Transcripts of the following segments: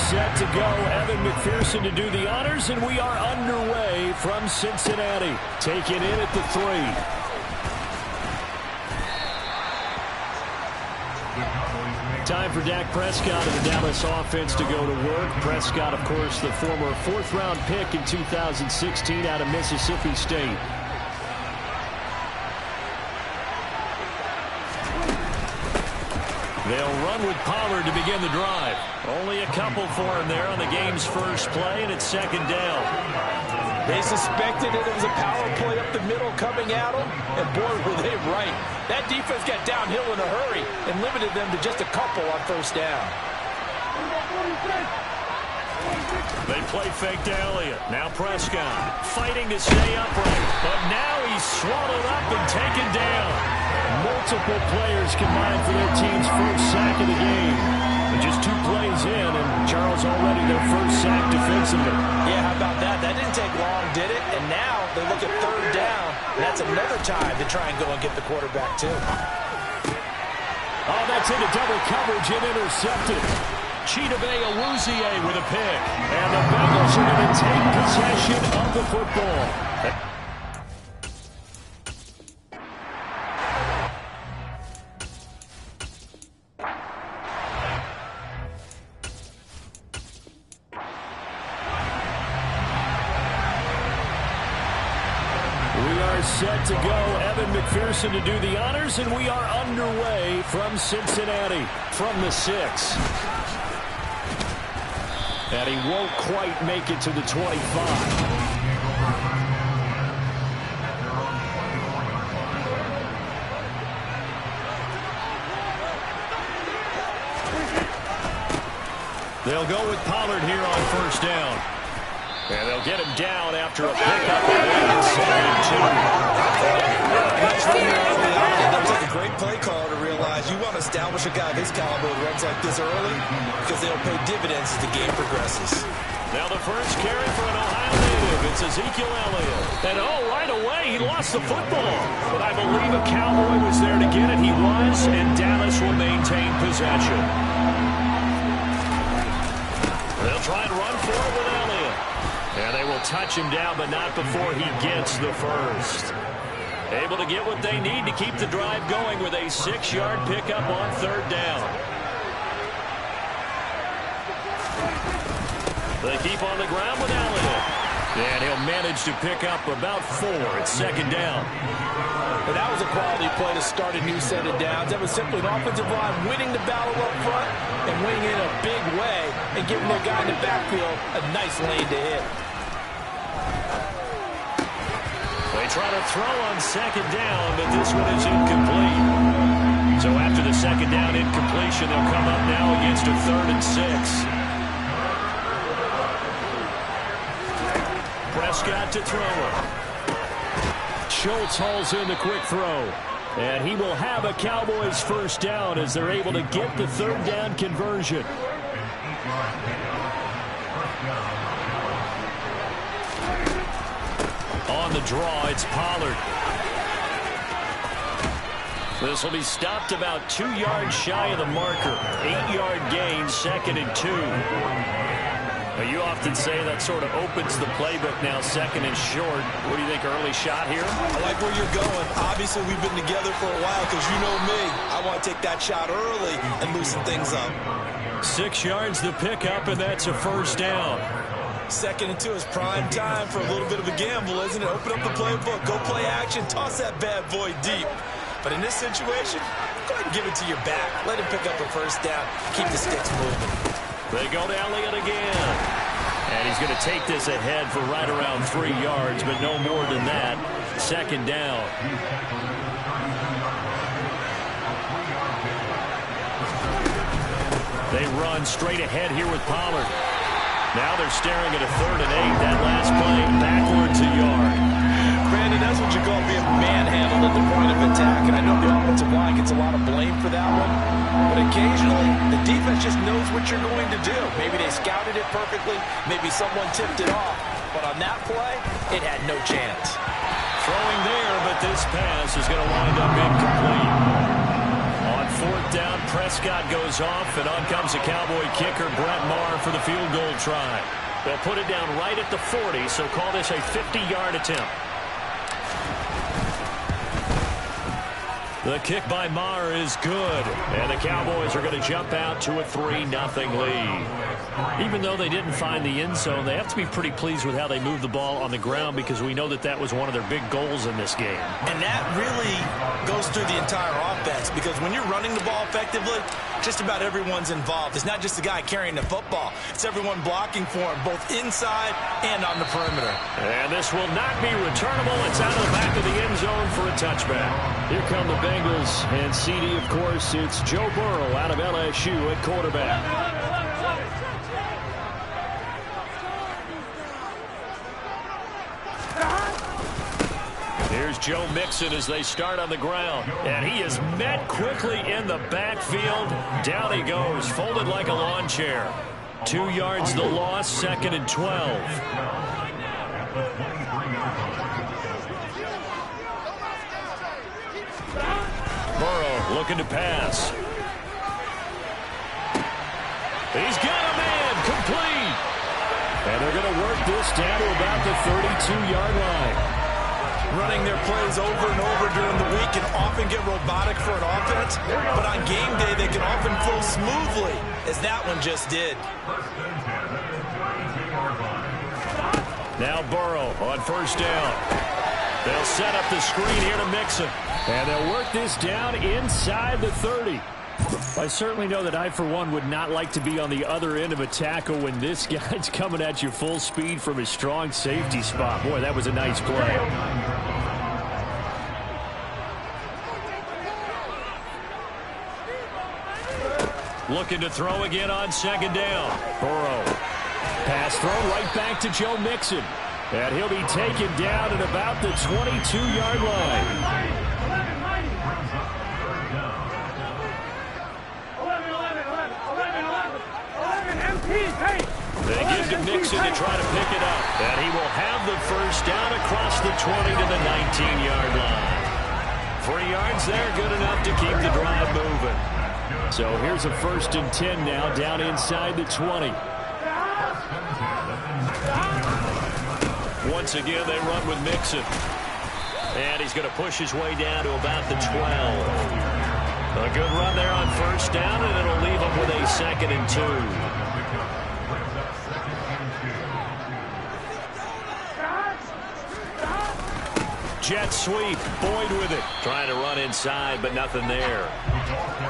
set to go. Evan McPherson to do the honors, and we are underway from Cincinnati. Taken in at the 3. Time for Dak Prescott and the Dallas offense to go to work. Prescott, of course, the former 4th-round pick in 2016 out of Mississippi State. They'll run with Pollard to begin the drive. Only a couple for him there on the game's first play, and it's 2nd down. They suspected it was a power play up the middle coming at them, and boy, were they right. That defense got downhill in a hurry and limited them to just a couple on 1st down. They play fake to Elliott. Now Prescott fighting to stay upright, but now he's swallowed up and taken down. Multiple players combined for their team's first sack of the game. And just 2 plays in, and Charles already their first sack defensively. Yeah, how about that? That didn't take long, did it? And now they look at 3rd down. And that's another time to try and go and get the quarterback, too. Oh, that's into double coverage and intercepted. Chidobe Awuzie with a pick. And the Bengals are going to take possession of the football. Set to go. Evan McPherson to do the honors, and we are underway from Cincinnati from the 6. And he won't quite make it to the 25. They'll go with Pollard here on 1st down. And they'll get him down after a pickup. It looks like a great play caller to realize you want to establish a guy this caliber who runs like this early because they'll pay dividends as the game progresses. Now the first carry for an Ohio native. It's Ezekiel Elliott. And right away he lost the football. But I believe a Cowboy was there to get it. He was, and Dallas will maintain possession. They'll try and run for it with Elliott. And they will touch him down, but not before he gets the first. Able to get what they need to keep the drive going with a 6-yard pickup on 3rd down. They keep on the ground with Elliott. And he'll manage to pick up about 4 at 2nd down. But that was a quality play to start a new set of downs. That was simply an offensive line winning the battle up front and winning in a big way and giving their guy in the backfield a nice lane to hit. They try to throw on 2nd down, but this one is incomplete. So after the 2nd down incompletion, they'll come up now against a 3rd and 6. Prescott to throw it. Schultz hauls in the quick throw. And he will have a Cowboys 1st down as they're able to get the 3rd down conversion. On the draw, it's Pollard. This will be stopped about 2 yards shy of the marker. 8-yard gain, 2nd and 2. Well, you often say that sort of opens the playbook now, 2nd and short. What do you think, early shot here? I like where you're going. Obviously, we've been together for a while because you know me. I want to take that shot early and loosen things up. 6 yards the pickup, and that's a 1st down. 2nd and 2 is prime time for a little bit of a gamble, isn't it? Open up the playbook, go play action, toss that bad boy deep. But in this situation, go ahead and give it to your back. Let him pick up a 1st down. Keep the sticks moving. They go to Elliott again. And he's going to take this ahead for right around 3 yards, but no more than that. 2nd down. They run straight ahead here with Pollard. Now they're staring at a 3rd and 8. That last play backwards a yard. Brandon, that's what you call being manhandled at the point of attack. And I know the offensive line gets a lot of blame for that one. But occasionally, the defense just knows what you're going to do. Maybe they scouted it perfectly. Maybe someone tipped it off. But on that play, it had no chance. Throwing there, but this pass is going to wind up incomplete. On 4th down. Prescott goes off, and on comes the Cowboy kicker, Brett Maher, for the field goal try. They'll put it down right at the 40, so call this a 50-yard attempt. The kick by Maher is good, and the Cowboys are going to jump out to a 3-0 lead. Even though they didn't find the end zone, they have to be pretty pleased with how they moved the ball on the ground, because we know that that was one of their big goals in this game. And that really goes through the entire offense, because when you're running the ball effectively, just about everyone's involved. It's not just the guy carrying the football. It's everyone blocking for him, both inside and on the perimeter. And this will not be returnable. It's out of the back of the end zone for a touchback. Here come the Bengals, and CD, of course, it's Joe Burrow out of LSU at quarterback. Here's Joe Mixon as they start on the ground. And he is met quickly in the backfield. Down he goes, folded like a lawn chair. 2 yards the loss, 2nd and 12. Burrow looking to pass. He's got a man, complete. And they're going to work this down to about the 32-yard line. Running their plays over and over during the week can often get robotic for an offense, but on game day they can often flow smoothly, as that one just did. Now Burrow on 1st down. They'll set up the screen here to Mixon, and they'll work this down inside the 30. I certainly know that I, for one, would not like to be on the other end of a tackle when this guy's coming at you full speed from his strong safety spot. Boy, that was a nice play. Looking to throw again on 2nd down. Burrow. Pass throw right back to Joe Mixon. And he'll be taken down at about the 22-yard line. They give to Mixon to try to pick it up. And he will have the 1st down across the 20 to the 19-yard line. 3 yards there, good enough to keep the drive moving. So here's a 1st and 10 now, down inside the 20. Once again, they run with Mixon. And he's going to push his way down to about the 12. A good run there on 1st down, and it'll leave him with a 2nd and 2. Jet sweep, Boyd with it. Trying to run inside, but nothing there.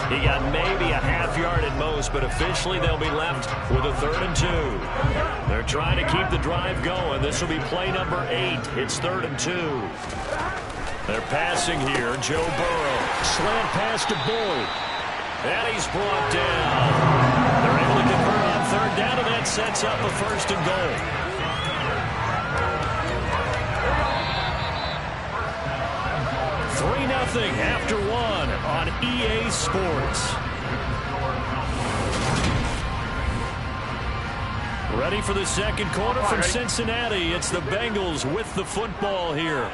He got maybe a half yard at most, but officially they'll be left with a 3rd and 2. They're trying to keep the drive going. This will be play number 8. It's 3rd and 2. They're passing here. Joe Burrow. Slant pass to Boyd. And he's brought down. They're able to convert on 3rd down, and that sets up a 1st and goal. 3-0 after 1 on EA Sports. Ready for the 2nd quarter from Cincinnati. It's the Bengals with the football here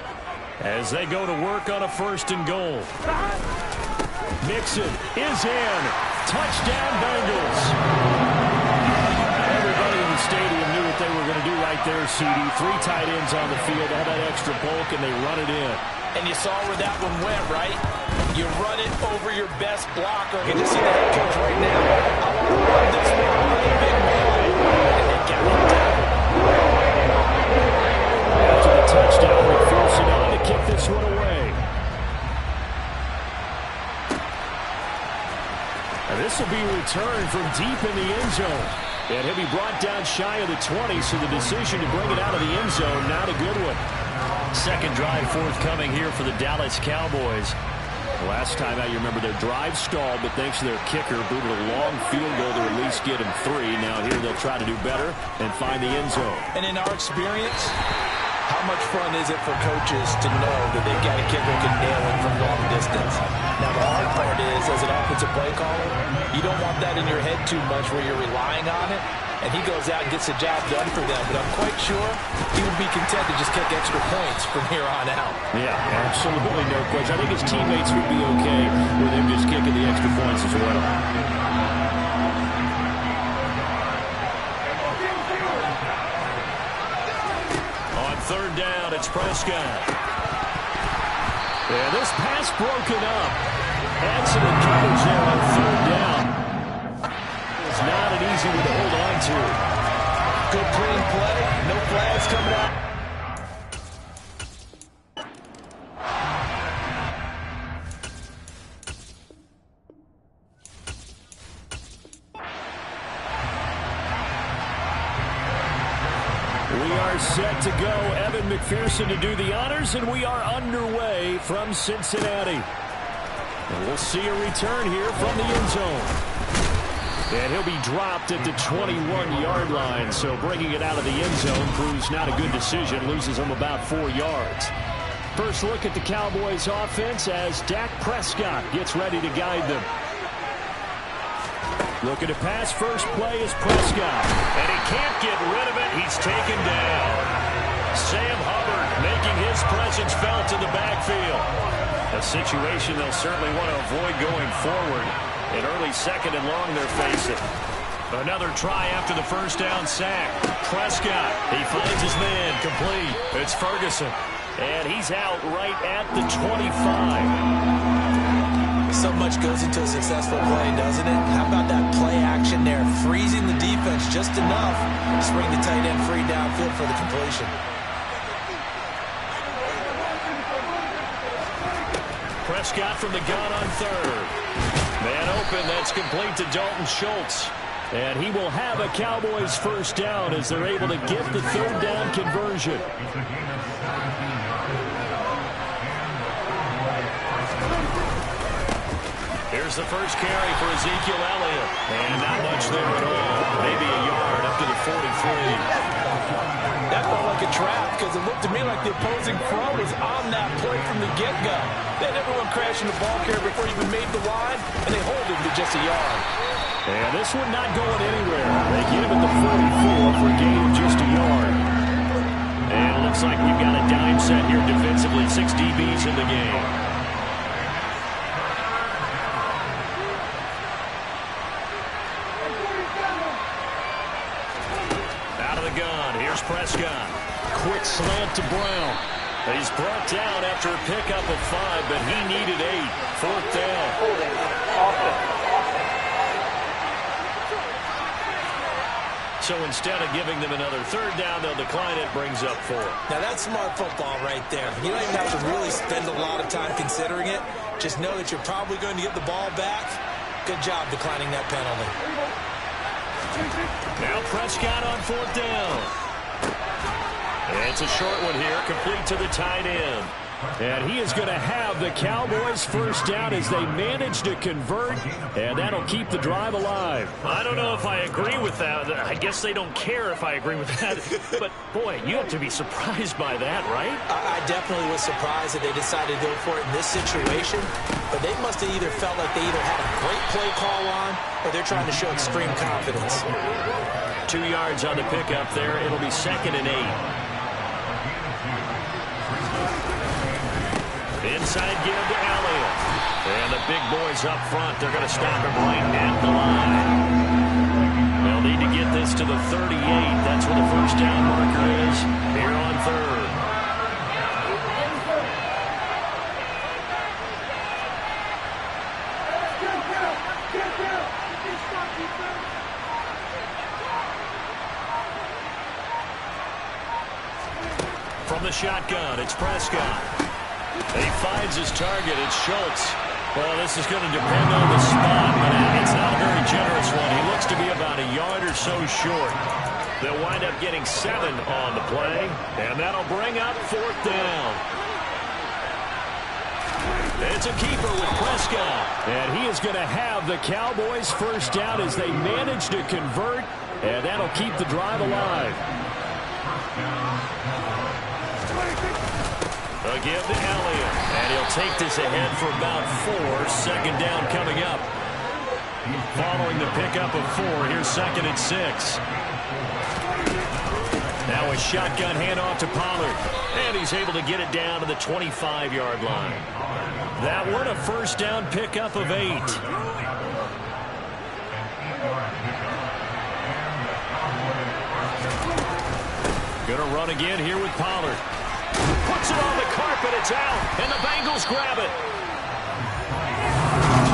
as they go to work on a 1st and goal. Mixon is in. Touchdown Bengals. Everybody in the stadium knew what they were going to do right there, CD. 3 tight ends on the field. They had that extra bulk, and they run it in. And you saw where that one went, right? You run it over your best blocker. You can just see the head coach right now. I want to run this one on the big play. And they got it down. After the touchdown, McPherson on to kick this one away. And this will be returned from deep in the end zone. And he'll be brought down shy of the 20, so the decision to bring it out of the end zone, not a good one. 2nd drive forthcoming here for the Dallas Cowboys. Last time out, you remember their drive stalled, but thanks to their kicker, booted a long field goal to at least get them 3. Now here they'll try to do better and find the end zone. And in our experience, how how much fun is it for coaches to know that they've got a kicker who can nail it from long distance? Now, the hard part is, as an offensive play caller, you don't want that in your head too much where you're relying on it, and he goes out and gets the job done for them. But I'm quite sure he would be content to just kick extra points from here on out. Yeah, absolutely no question. I think his teammates would be okay with him just kicking the extra points as well. Third down, it's Prescott. Yeah, this pass broken up. Excellent coverage there on third down. It's not an easy one to hold on to. Good clean play. No flags coming out. We are set to go. Evan McPherson to do the honors, and we are underway from Cincinnati. And we'll see a return here from the end zone. And he'll be dropped at the 21-yard line, so bringing it out of the end zone proves not a good decision, loses him about 4 yards. First look at the Cowboys offense as Dak Prescott gets ready to guide them. Looking to pass, first play is Prescott. And he can't get rid of it. He's taken down. Sam Hubbard making his presence felt in the backfield. A situation they'll certainly want to avoid going forward. An early second and long they're facing. Another try after the first down sack. Prescott, he finds his man, complete. It's Ferguson. And he's out right at the 25. So much goes into a successful play, doesn't it? How about that play action there? Freezing the defense just enough to bring the tight end free downfield for the completion. Prescott from the gun on third. Man open, that's complete to Dalton Schultz. And he will have a Cowboys first down as they're able to get the third down conversion. Here's the first carry for Ezekiel Elliott. And not much there at all. Maybe a yard up to the 43. That felt like a trap because it looked to me like the opposing front was on that play from the get-go. They had everyone crashing the ball carrier before he even made the line, and they hold him to just a yard. And this one not going anywhere. They get him at the 44 for a gain of just a yard. And it looks like we've got a dime set here defensively. 6 DBs in the game. Prescott. Quick slant to Brown. He's brought down after a pickup of 5, but he needed 8. Fourth down. So instead of giving them another third down, they'll decline it, brings up 4. Now that's smart football right there. You don't even have to really spend a lot of time considering it. Just know that you're probably going to get the ball back. Good job declining that penalty. Now Prescott on fourth down. It's a short one here, complete to the tight end. And he is going to have the Cowboys first down as they manage to convert, and that'll keep the drive alive. I don't know if I agree with that. I guess they don't care if I agree with that. But, boy, you have to be surprised by that, right? I definitely was surprised that they decided to go for it in this situation. But they must have either felt like they either had a great play call on or they're trying to show extreme confidence. 2 yards on the pickup there. It'll be 2nd and 8. Inside give to Elliott. And the big boys up front, they're going to stop him right at the line. They'll need to get this to the 38. That's where the first down marker is here on third. From the shotgun, it's Prescott. He finds his target. It's Schultz. Well, this is going to depend on the spot, but it's not a very generous one. He looks to be about a yard or so short. They'll wind up getting 7 on the play, and that'll bring up fourth down. It's a keeper with Prescott. And he is going to have the Cowboys first down as they manage to convert, and that'll keep the drive alive. give to Elliott. And he'll take this ahead for about 4. Second down coming up. Following the pickup of 4, here's 2nd and 6. Now a shotgun handoff to Pollard. And he's able to get it down to the 25-yard line. That one a first down pickup of 8. Gonna run again here with Pollard. Puts it on the carpet, it's out, and the Bengals grab it.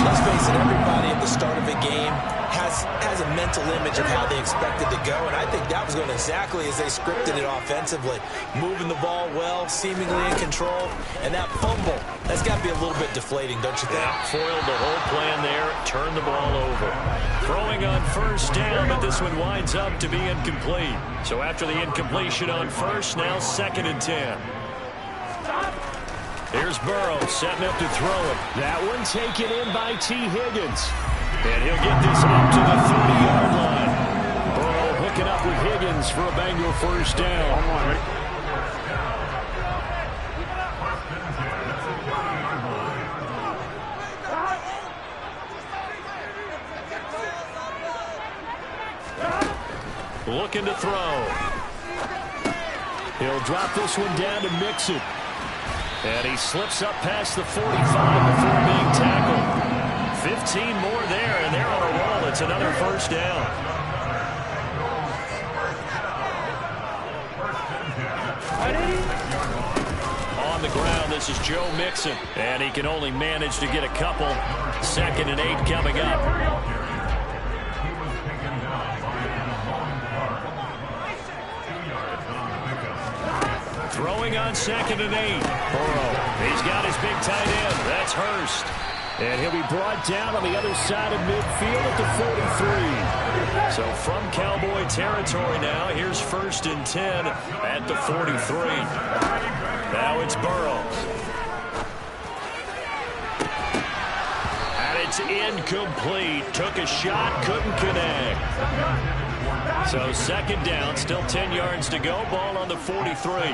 Let's face it, everybody at the start of a game has a mental image of how they expect it to go, and I think that was going exactly as they scripted it offensively. Moving the ball well, seemingly in control, and that fumble, that's got to be a little bit deflating, don't you think? Yeah, foiled the whole plan there, turned the ball over. Throwing on first down, but this one winds up to be incomplete. So after the incompletion on first, now 2nd and 10. Here's Burrow setting up to throw it. That one taken in by T. Higgins. And he'll get this up to the 30-yard line. Burrow hooking up with Higgins for a Bengal first down. Looking to throw. He'll drop this one down to Mixon. And he slips up past the 45 before being tackled. 15 more there, and they're on a roll. It's another first down. On the ground, this is Joe Mixon. And he can only manage to get a couple. 2nd and 8 coming up. Throwing on 2nd and 8. Burrow, he's got his big tight end. That's Hurst. And he'll be brought down on the other side of midfield at the 43. So from Cowboy territory now, here's 1st and 10 at the 43. Now it's Burrow. And it's incomplete. Took a shot, couldn't connect. So 2nd down, still 10 yards to go. Ball on the 43.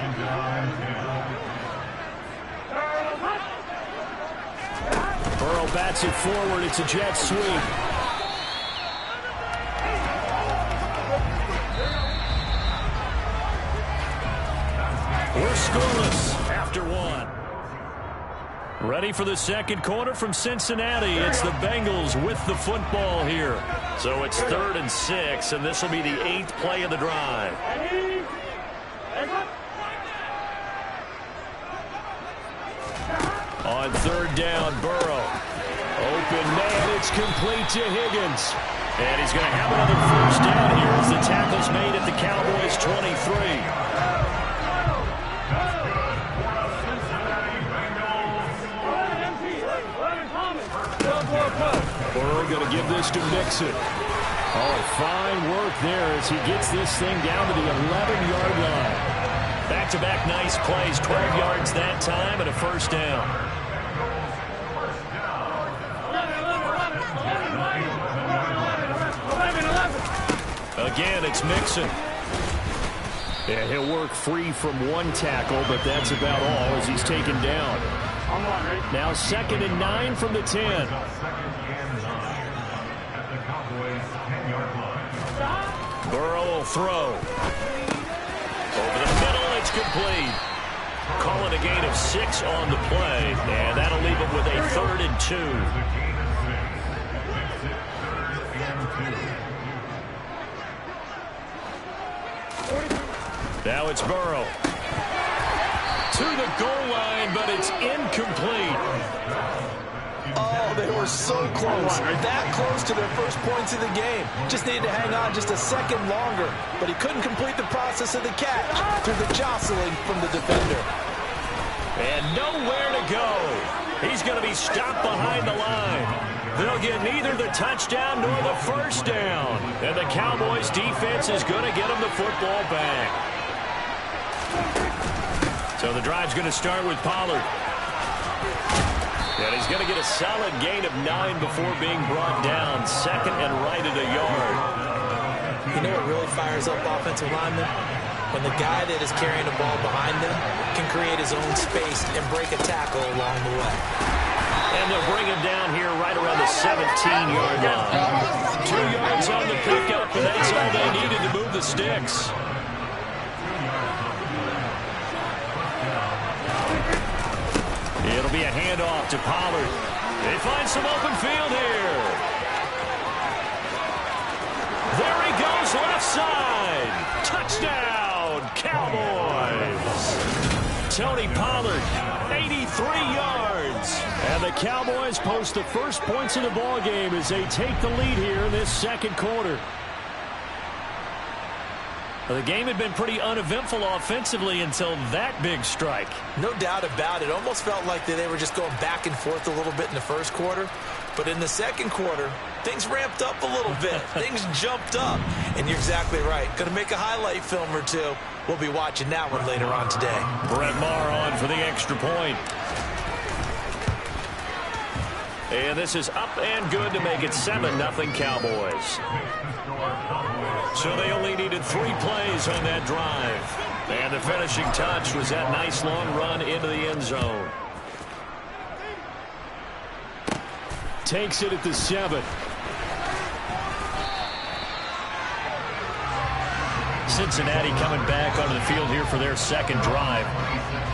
Burrow bats it forward. It's a jet sweep. We're scoreless after 1. Ready for the second quarter from Cincinnati. It's the Bengals with the football here. So it's 3rd and 6, and this will be the 8th play of the drive. On 3rd down, Burrow. Open man, it's complete to Higgins. And he's going to have another first down here as the tackle's made at the Cowboys' 23. Burrow going to give this to Mixon. Oh, fine work there as he gets this thing down to the 11-yard line. Back-to-back nice plays, 12 yards that time, and a first down. Again, it's Mixon. Yeah, he'll work free from one tackle, but that's about all as he's taken down. Now 2nd and 9 from the 10. Burrow will throw. Over the middle, it's complete. Calling a gain of 6 on the play, and that'll leave him with a 3rd and 2. Now it's Burrow. To the goal line, but it's incomplete. Oh, they were so close. That close to their first points of the game. Just needed to hang on just a second longer, but he couldn't complete the process of the catch through the jostling from the defender. And nowhere to go. He's going to be stopped behind the line. They'll get neither the touchdown nor the first down. And the Cowboys defense is going to get him the football back. So the drive's going to start with Pollard. And he's going to get a solid gain of 9 before being brought down. 2nd and right at a yard. You know what really fires up offensive linemen? when the guy that is carrying the ball behind them can create his own space and break a tackle along the way. And they'll bring him down here right around the 17-yard line. 2 yards on the pickup, and that's all they needed to move the sticks. It'll be a handoff to Pollard. They find some open field here. There he goes, left side. Touchdown, Cowboys. Tony Pollard, 83 yards. And the Cowboys post the first points of the ball game as they take the lead here in this second quarter. The game had been pretty uneventful offensively until that big strike. No doubt about it. Almost felt like they were just going back and forth a little bit in the first quarter. But in the second quarter, things ramped up a little bit. Things jumped up. And you're exactly right. Going to make a highlight film or two. We'll be watching that one later on today. Brett Maher on for the extra point. And this is up and good to make it 7-0 Cowboys. So they only needed 3 plays on that drive. And the finishing touch was that nice long run into the end zone. Takes it at the 7. Cincinnati coming back onto the field here for their second drive.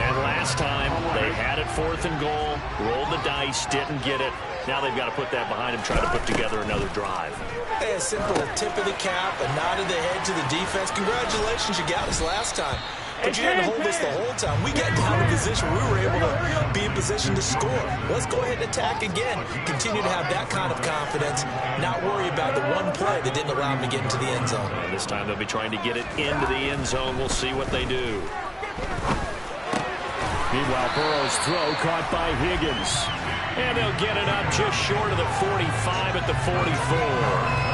And last time they had it 4th and goal, rolled the dice, didn't get it. Now they've got to put that behind them, try to put together another drive. Hey, a simple tip of the cap, a nod of the head to the defense. Congratulations, you got us last time. But you didn't hold us the whole time. We got down in position. We were able to be in position to score. Let's go ahead and attack again. Continue to have that kind of confidence. Not worry about the one play that didn't allow them to get into the end zone. And this time they'll be trying to get it into the end zone. We'll see what they do. Meanwhile, Burrow's throw caught by Higgins. And they'll get it up just short of the 45 at the 44.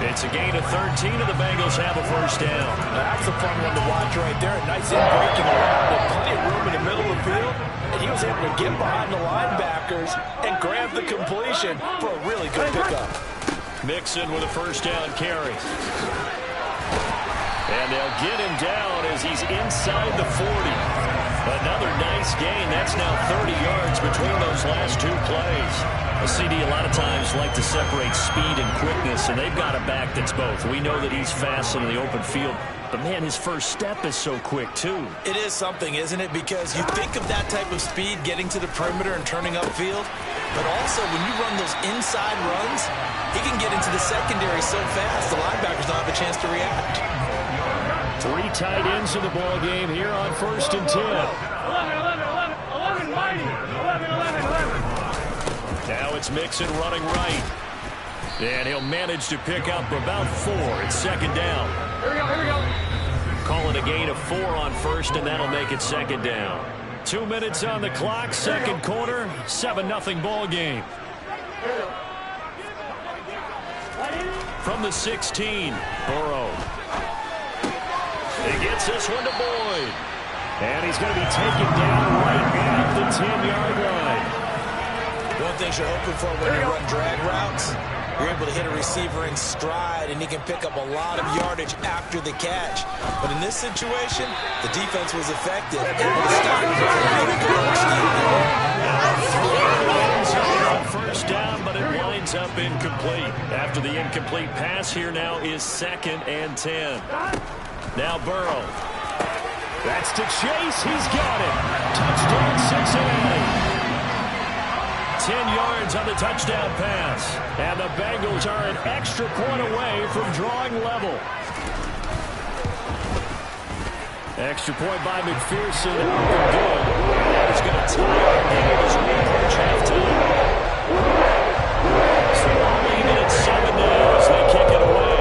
It's a gain of 13, and the Bengals have a first down. That's a fun one to watch right there. A nice in breaking around with plenty of room in the middle of the field. And he was able to get behind the linebackers and grab the completion for a really good pickup. Mixon with a first down carry. And they'll get him down as he's inside the 40. Another nice gain. That's now 30 yards between those last 2 plays. A CD a lot of times like to separate speed and quickness, and they've got a back that's both. We know that he's fast in the open field, but, man, his first step is so quick, too. It is something, isn't it? Because you think of that type of speed getting to the perimeter and turning upfield, but also when you run those inside runs, he can get into the secondary so fast the linebackers don't have a chance to react. 3 tight ends in the ball game here on 1st and 10. 11, mighty. 11. Now it's Mixon running right. And he'll manage to pick up about 4. It's second down. Here we go. Calling a gain of 4 on first, and that'll make it second down. 2 minutes on the clock, second quarter, 7-0 ball game. From the 16, Burrow. He gets this one to Boyd. And he's going to be taken down right at the 10-yard line. One thing you're hoping for when you run drag routes, you're able to hit a receiver in stride, and he can pick up a lot of yardage after the catch. But in this situation, the defense was effective. Able to stop first down, but it winds up incomplete. After the incomplete pass, here now is 2nd and 10. Now Burrow. That's to Chase. He's got it. Touchdown, Cincinnati. 10 yards on the touchdown pass. And the Bengals are an extra point away from drawing level. Extra point by McPherson. Good. And that is going to tie our game as we approach halftime. So they'll leave it at 7 now as they kick it away.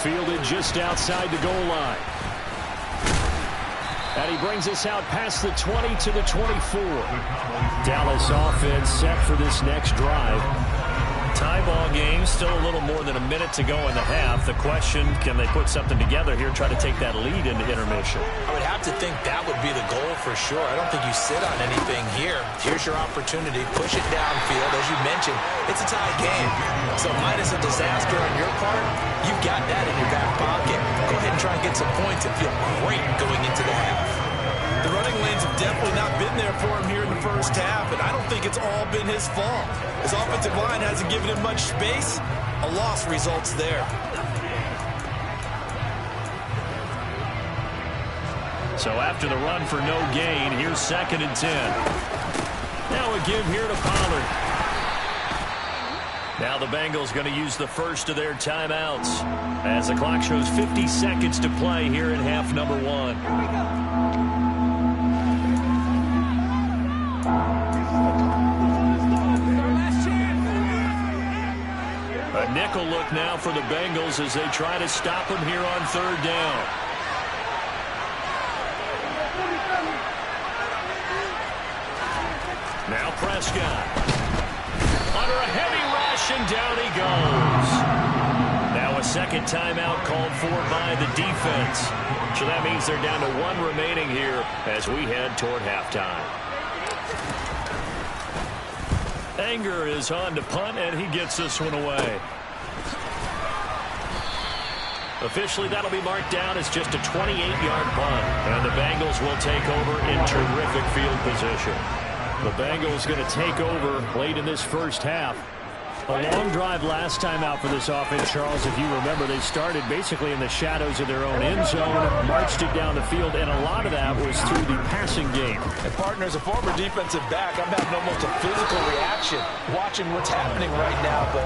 Fielded just outside the goal line. And he brings us out past the 20 to the 24. Dallas offense set for this next drive. tie ball game, still a little more than a minute to go in the half. The question, can they put something together here, try to take that lead into intermission? I would have to think that would be the goal for sure. I don't think you sit on anything here. Here's your opportunity. Push it downfield. As you mentioned, it's a tie game. So minus a disaster on your part, you've got that in your back pocket. Go ahead and try and get some points and feel great going into the half. The running lanes have definitely not been there for him here in the first half, and I don't think it's all been his fault. His offensive line hasn't given him much space. A loss results there. So after the run for no gain, here's 2nd and 10. Now a give here to Pollard. Now the Bengals going to use the first of their timeouts as the clock shows 50 seconds to play here in half number 1. A nickel look now for the Bengals as they try to stop him here on 3rd down. Now Prescott. Under a heavy rush, and down he goes. Now a second timeout called for by the defense. So that means they're down to 1 remaining here as we head toward halftime. Anger is on to punt, and he gets this one away. Officially, that'll be marked down as just a 28-yard punt, and the Bengals will take over in terrific field position. The Bengals going to take over late in this first half. A long drive last time out for this offense, Charles. If you remember, they started basically in the shadows of their own end zone, marched it down the field, and a lot of that was through the passing game. And partner, as a former defensive back, I'm having almost a physical reaction watching what's happening right now. But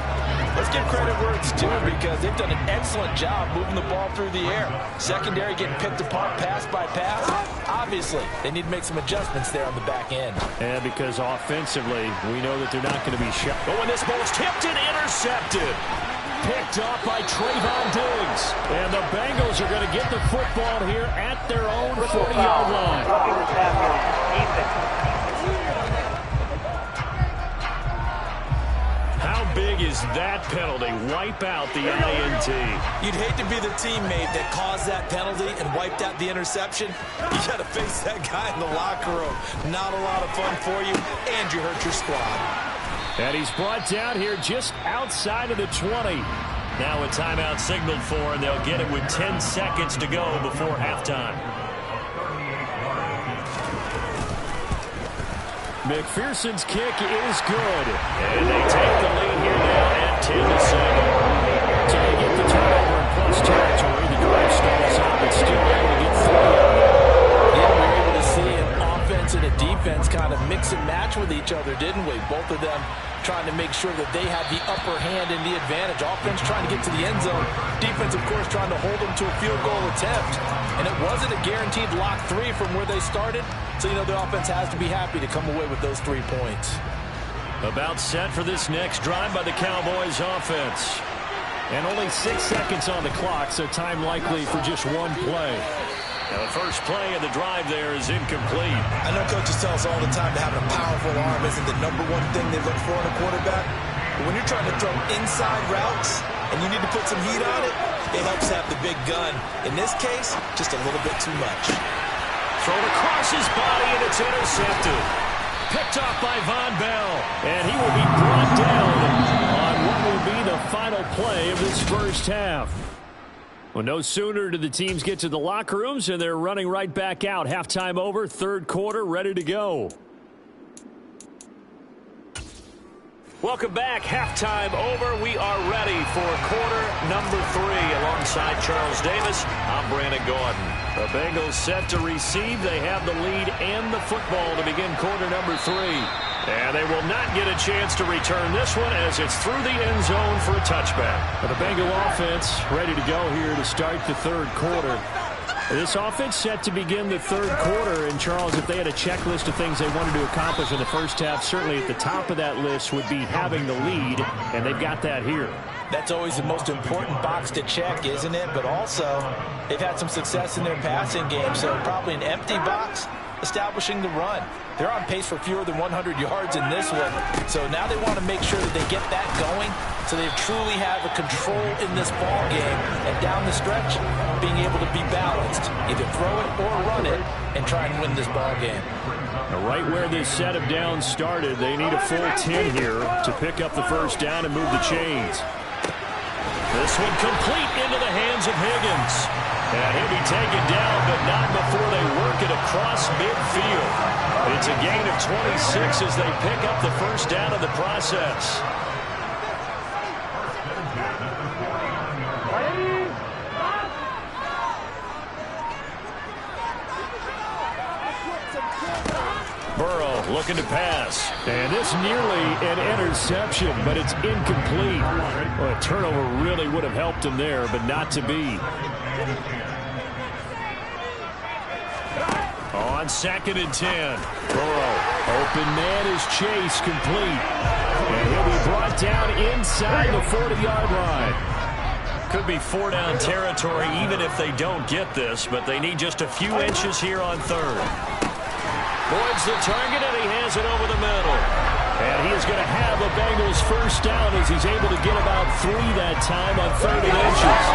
let's give credit where it's due, because they've done an excellent job moving the ball through the air. Secondary getting picked apart pass by pass. Obviously, they need to make some adjustments there on the back end. And because offensively, we know that they're not going to be shot. But when this ball's tipped and intercepted, picked off by Trayvon Diggs. And the Bengals are going to get the football here at their own 40-yard line. How big is that penalty? Wipe out the INT. You'd hate to be the teammate that caused that penalty and wiped out the interception. You got to face that guy in the locker room. Not a lot of fun for you, and you hurt your squad. And he's brought down here just outside of the 20. Now a timeout signaled for, and they'll get it with 10 seconds to go before halftime. McPherson's kick is good. And they take the lead here now at 10-7. So they get the turnover in plus territory. The drive stalls out, but still able to get 3 out of it. Yeah, we were able to see an offense and a defense kind of mix and match with each other, didn't we? Both of them trying to make sure that they had the upper hand and the advantage. Offense trying to get to the end zone. Defense, of course, trying to hold them to a field goal attempt. And it wasn't a guaranteed lock 3 from where they started. So, you know, the offense has to be happy to come away with those 3 points. About set for this next drive by the Cowboys offense. And only 6 seconds on the clock, so time likely for just 1 play. Now the first play of the drive there is incomplete. I know coaches tell us all the time that having a powerful arm isn't the #1 thing they look for in a quarterback. But when you're trying to throw inside routes and you need to put some heat on it, it helps have the big gun. In this case, just a little bit too much. Thrown across his body, and it's intercepted. Picked off by Von Bell, and he will be brought down on what will be the final play of this first half. Well, no sooner do the teams get to the locker rooms, and they're running right back out. Halftime over, 3rd quarter, ready to go. Welcome back. Halftime over. We are ready for quarter number 3. Alongside Charles Davis, I'm Brandon Gordon. The Bengals set to receive. They have the lead and the football to begin quarter number 3. And they will not get a chance to return this one as it's through the end zone for a touchback. But the Bengal offense ready to go here to start the 3rd quarter. This offense set to begin the 3rd quarter. And, Charles, if they had a checklist of things they wanted to accomplish in the first half, certainly at the top of that list would be having the lead, and they've got that here. That's always the most important box to check, isn't it? But also, they've had some success in their passing game, so probably an empty box. establishing the run. They're on pace for fewer than 100 yards in this one. So now they want to make sure that they get that going so they truly have a control in this ball game. And down the stretch, being able to be balanced. Either throw it or run it and try and win this ball game. Now, right where this set of downs started, they need a full 10 here to pick up the first down and move the chains. This one complete into the hands of Higgins. And he'll be taken down, but not before they work it across midfield. It's a gain of 26 as they pick up the first down in the process. Burrow looking to pass. And this nearly an interception, but it's incomplete. Well, a turnover really would have helped him there, but not to be. On 2nd and 10. Burrow. Open man is Chase, complete. And he'll be brought down inside the 40-yard line. Could be 4-down territory even if they don't get this, but they need just a few inches here on 3rd. Boyd's the target, and he has it over the middle. And he is going to have the Bengals first down as he's able to get about 3 that time on 3rd and inches.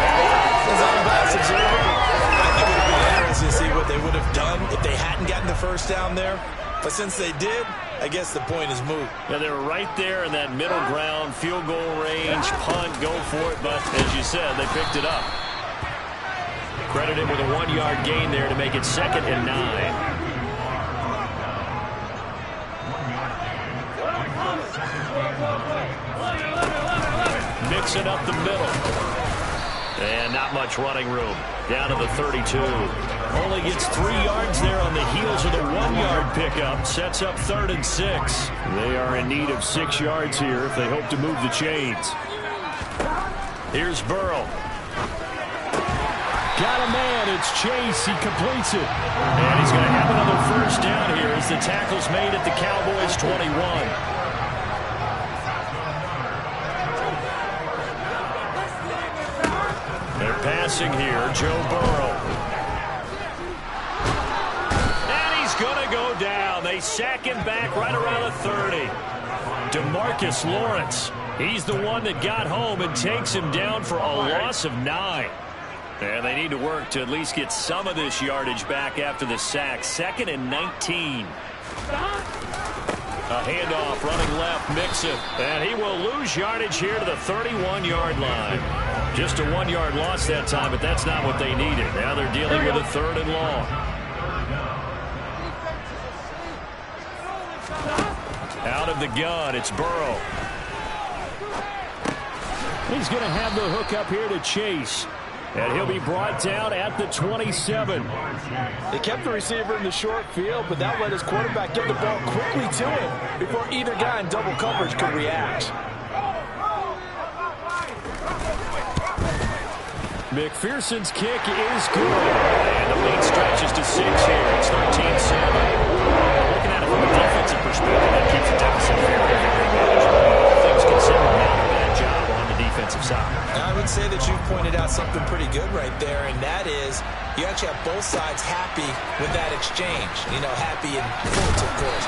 As unbiased observer, I think it would have been interesting to see what they would have done if they hadn't gotten the first down there. But since they did, I guess the point is moot. Yeah, they were right there in that middle ground, field goal range, punt, go for it. But as you said, they picked it up. Credited with a 1-yard gain there to make it 2nd and 9. Mixing up the middle. And not much running room. Down to the 32. Only gets 3 yards there on the heels of the 1-yard pickup. Sets up 3rd and 6. They are in need of 6 yards here if they hope to move the chains. Here's Burrow. Got a man. It's Chase. He completes it. And he's going to have another first down here as the tackle's made at the Cowboys' 21. They're passing here, Joe Burrow. And he's going to go down. They sack him back right around the 30. DeMarcus Lawrence, he's the one that got home and takes him down for a loss of 9. And they need to work to at least get some of this yardage back after the sack. 2nd and 19. A handoff, running left, Mixon. And he will lose yardage here to the 31-yard line. Just a 1-yard loss that time, but that's not what they needed. Now they're dealing with a 3rd and long. Out of the gun, it's Burrow. He's going to have the hook up here to Chase. And he'll be brought down at the 27. They kept the receiver in the short field, but that let his quarterback get the ball quickly to him before either guy in double coverage could react. McPherson's kick is good. And the lead stretches to 6 here. It's 13-7. Looking at it from a defensive perspective, that keeps the deficit very, very manageable. All things considered, not a bad job on the defensive side. I would say that you've pointed out something pretty good right there, and that is you actually have both sides happy with that exchange. You know, happy in quotes, of course.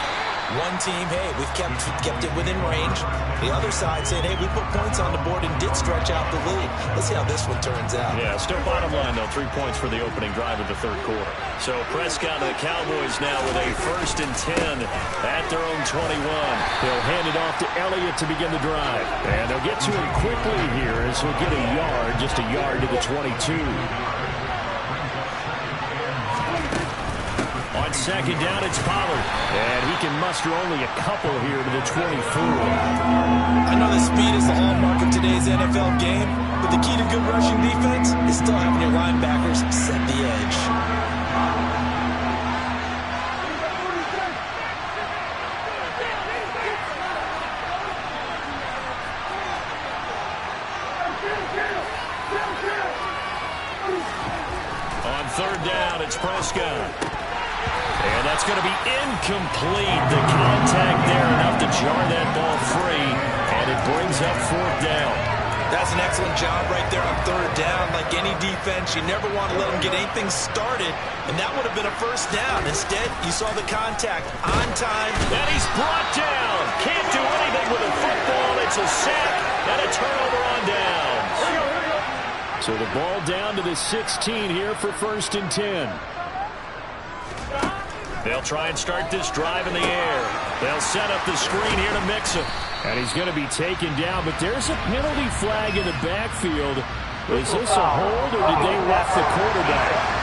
One team, hey, we've kept it within range. The other side saying, hey, we put points on the board and did stretch out the lead. Let's see how this one turns out. Yeah, still bottom line, though, 3 points for the opening drive of the 3rd quarter. So Prescott and the Cowboys now with a 1st and 10 at their own 21. They'll hand it off to Elliott to begin the drive. And they'll get to him quickly here as he'll get a yard, just a yard to the 22. On 2nd down, it's Pollard. And he can muster only a couple here to the 24. I know that speed is the hallmark of today's NFL game, but the key to good rushing defense is still having your linebackers set the edge. On 3rd down, it's Prescott. And that's going to be incomplete. The contact there enough to jar that ball free. And it brings up 4th down. That's an excellent job right there on third down. Like any defense, you never want to let them get anything started, and that would have been a first down. Instead, you saw the contact on time. And he's brought down. Can't do anything with a football. It's a sack and a turnover on downs. So the ball down to the 16 here for 1st and 10. They'll try and start this drive in the air. They'll set up the screen here to mix him. And he's going to be taken down, but there's a penalty flag in the backfield. Is this a hold, or did they rough the quarterback?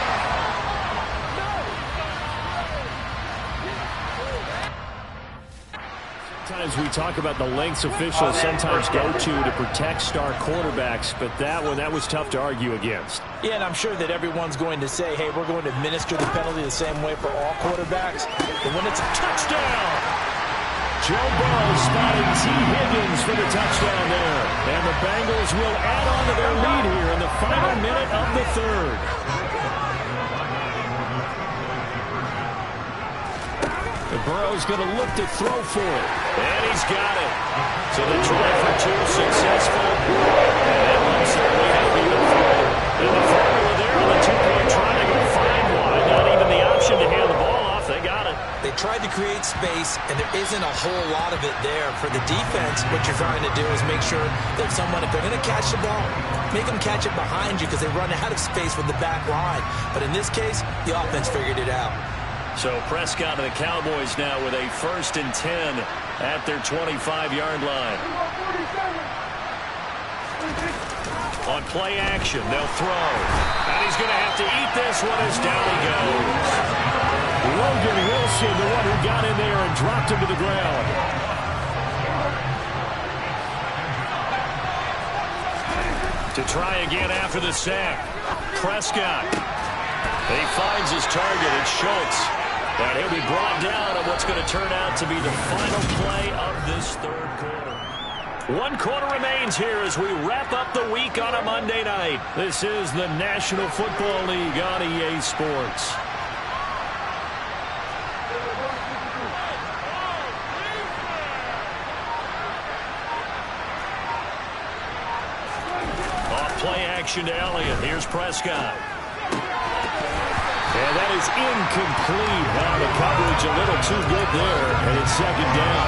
Sometimes we talk about the lengths officials sometimes go to protect star quarterbacks, but that was tough to argue against. Yeah, and I'm sure that everyone's going to say, hey, we're going to administer the penalty the same way for all quarterbacks. But when it's a touchdown, Joe Burrow spotting T. Higgins for the touchdown there. And the Bengals will add on to their lead here in the final minute of the third. Burrow's going to look to throw for it. And he's got it. So the try for two successful. And that one certainly happy with throw. And the formula there on the two-point try to go find one. Not even the option to hand the ball off. They got it. They tried to create space, and there isn't a whole lot of it there. For the defense, what you're trying to do is make sure that someone, if they're going to catch the ball, make them catch it behind you because they run out of space with the back line. But in this case, the offense figured it out. So Prescott and the Cowboys now with a 1st and 10 at their 25-yard line. On play action, they'll throw. And he's going to have to eat this one as down he goes. Logan Wilson, the one who got in there and dropped him to the ground. To try again after the sack. Prescott. He finds his target. It's Schultz. And he'll be brought down on what's going to turn out to be the final play of this third quarter. 1 quarter remains here as we wrap up the week on a Monday night. This is the National Football League on EA Sports. Off play action to Elliott. Here's Prescott. And that is incomplete. Now the coverage a little too good there, and it's 2nd down.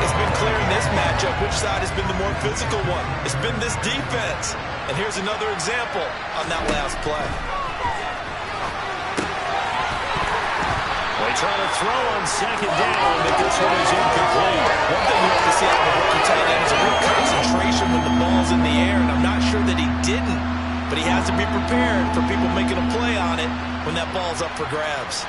It's been clear in this matchup which side has been the more physical one. It's been this defense. And here's another example on that last play. They try to throw on 2nd down, but this one is incomplete. One thing you have to see out of the rookie tight end is a real concentration when the ball's in the air, and I'm not sure that he didn't. But he has to be prepared for people making a play on it when that ball's up for grabs.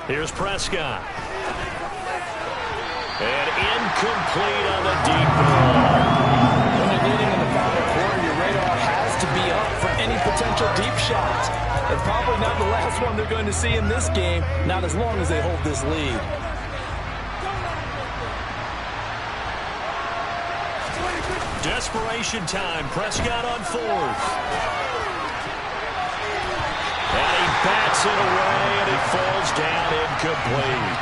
Here's Prescott. And incomplete on the deep ball. When you're leading in the final quarter, your radar has to be up for any potential deep shots. And probably not the last one they're going to see in this game, not as long as they hold this lead. Desperation time. Prescott on 4th. And he bats it away, and it falls down incomplete.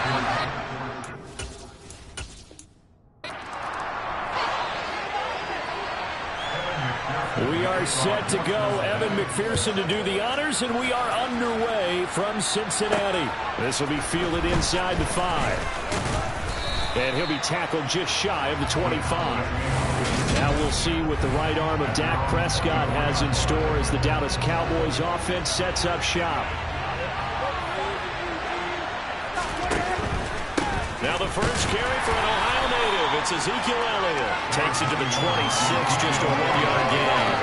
We are set to go. Evan McPherson to do the honors, and we are underway from Cincinnati. This will be fielded inside the 5. And he'll be tackled just shy of the 25. Now we'll see what the right arm of Dak Prescott has in store as the Dallas Cowboys offense sets up shop. Now the first carry for an Ohio native. It's Ezekiel Elliott. Takes it to the 26, just a 1-yard gain.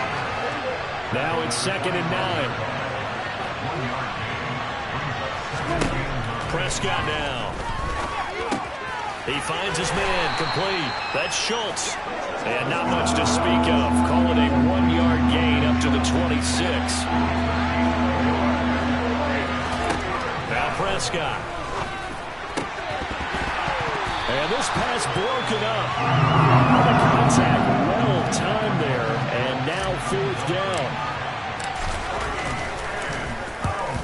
Now it's 2nd and 9. Prescott now. He finds his man, complete. That's Schultz. And not much to speak of. Call it a 1-yard gain up to the 26. Now Prescott. And this pass broken up. The contact well timed there. And now 4th down.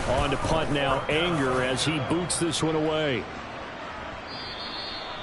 On to punt now, Anger, as he boots this one away.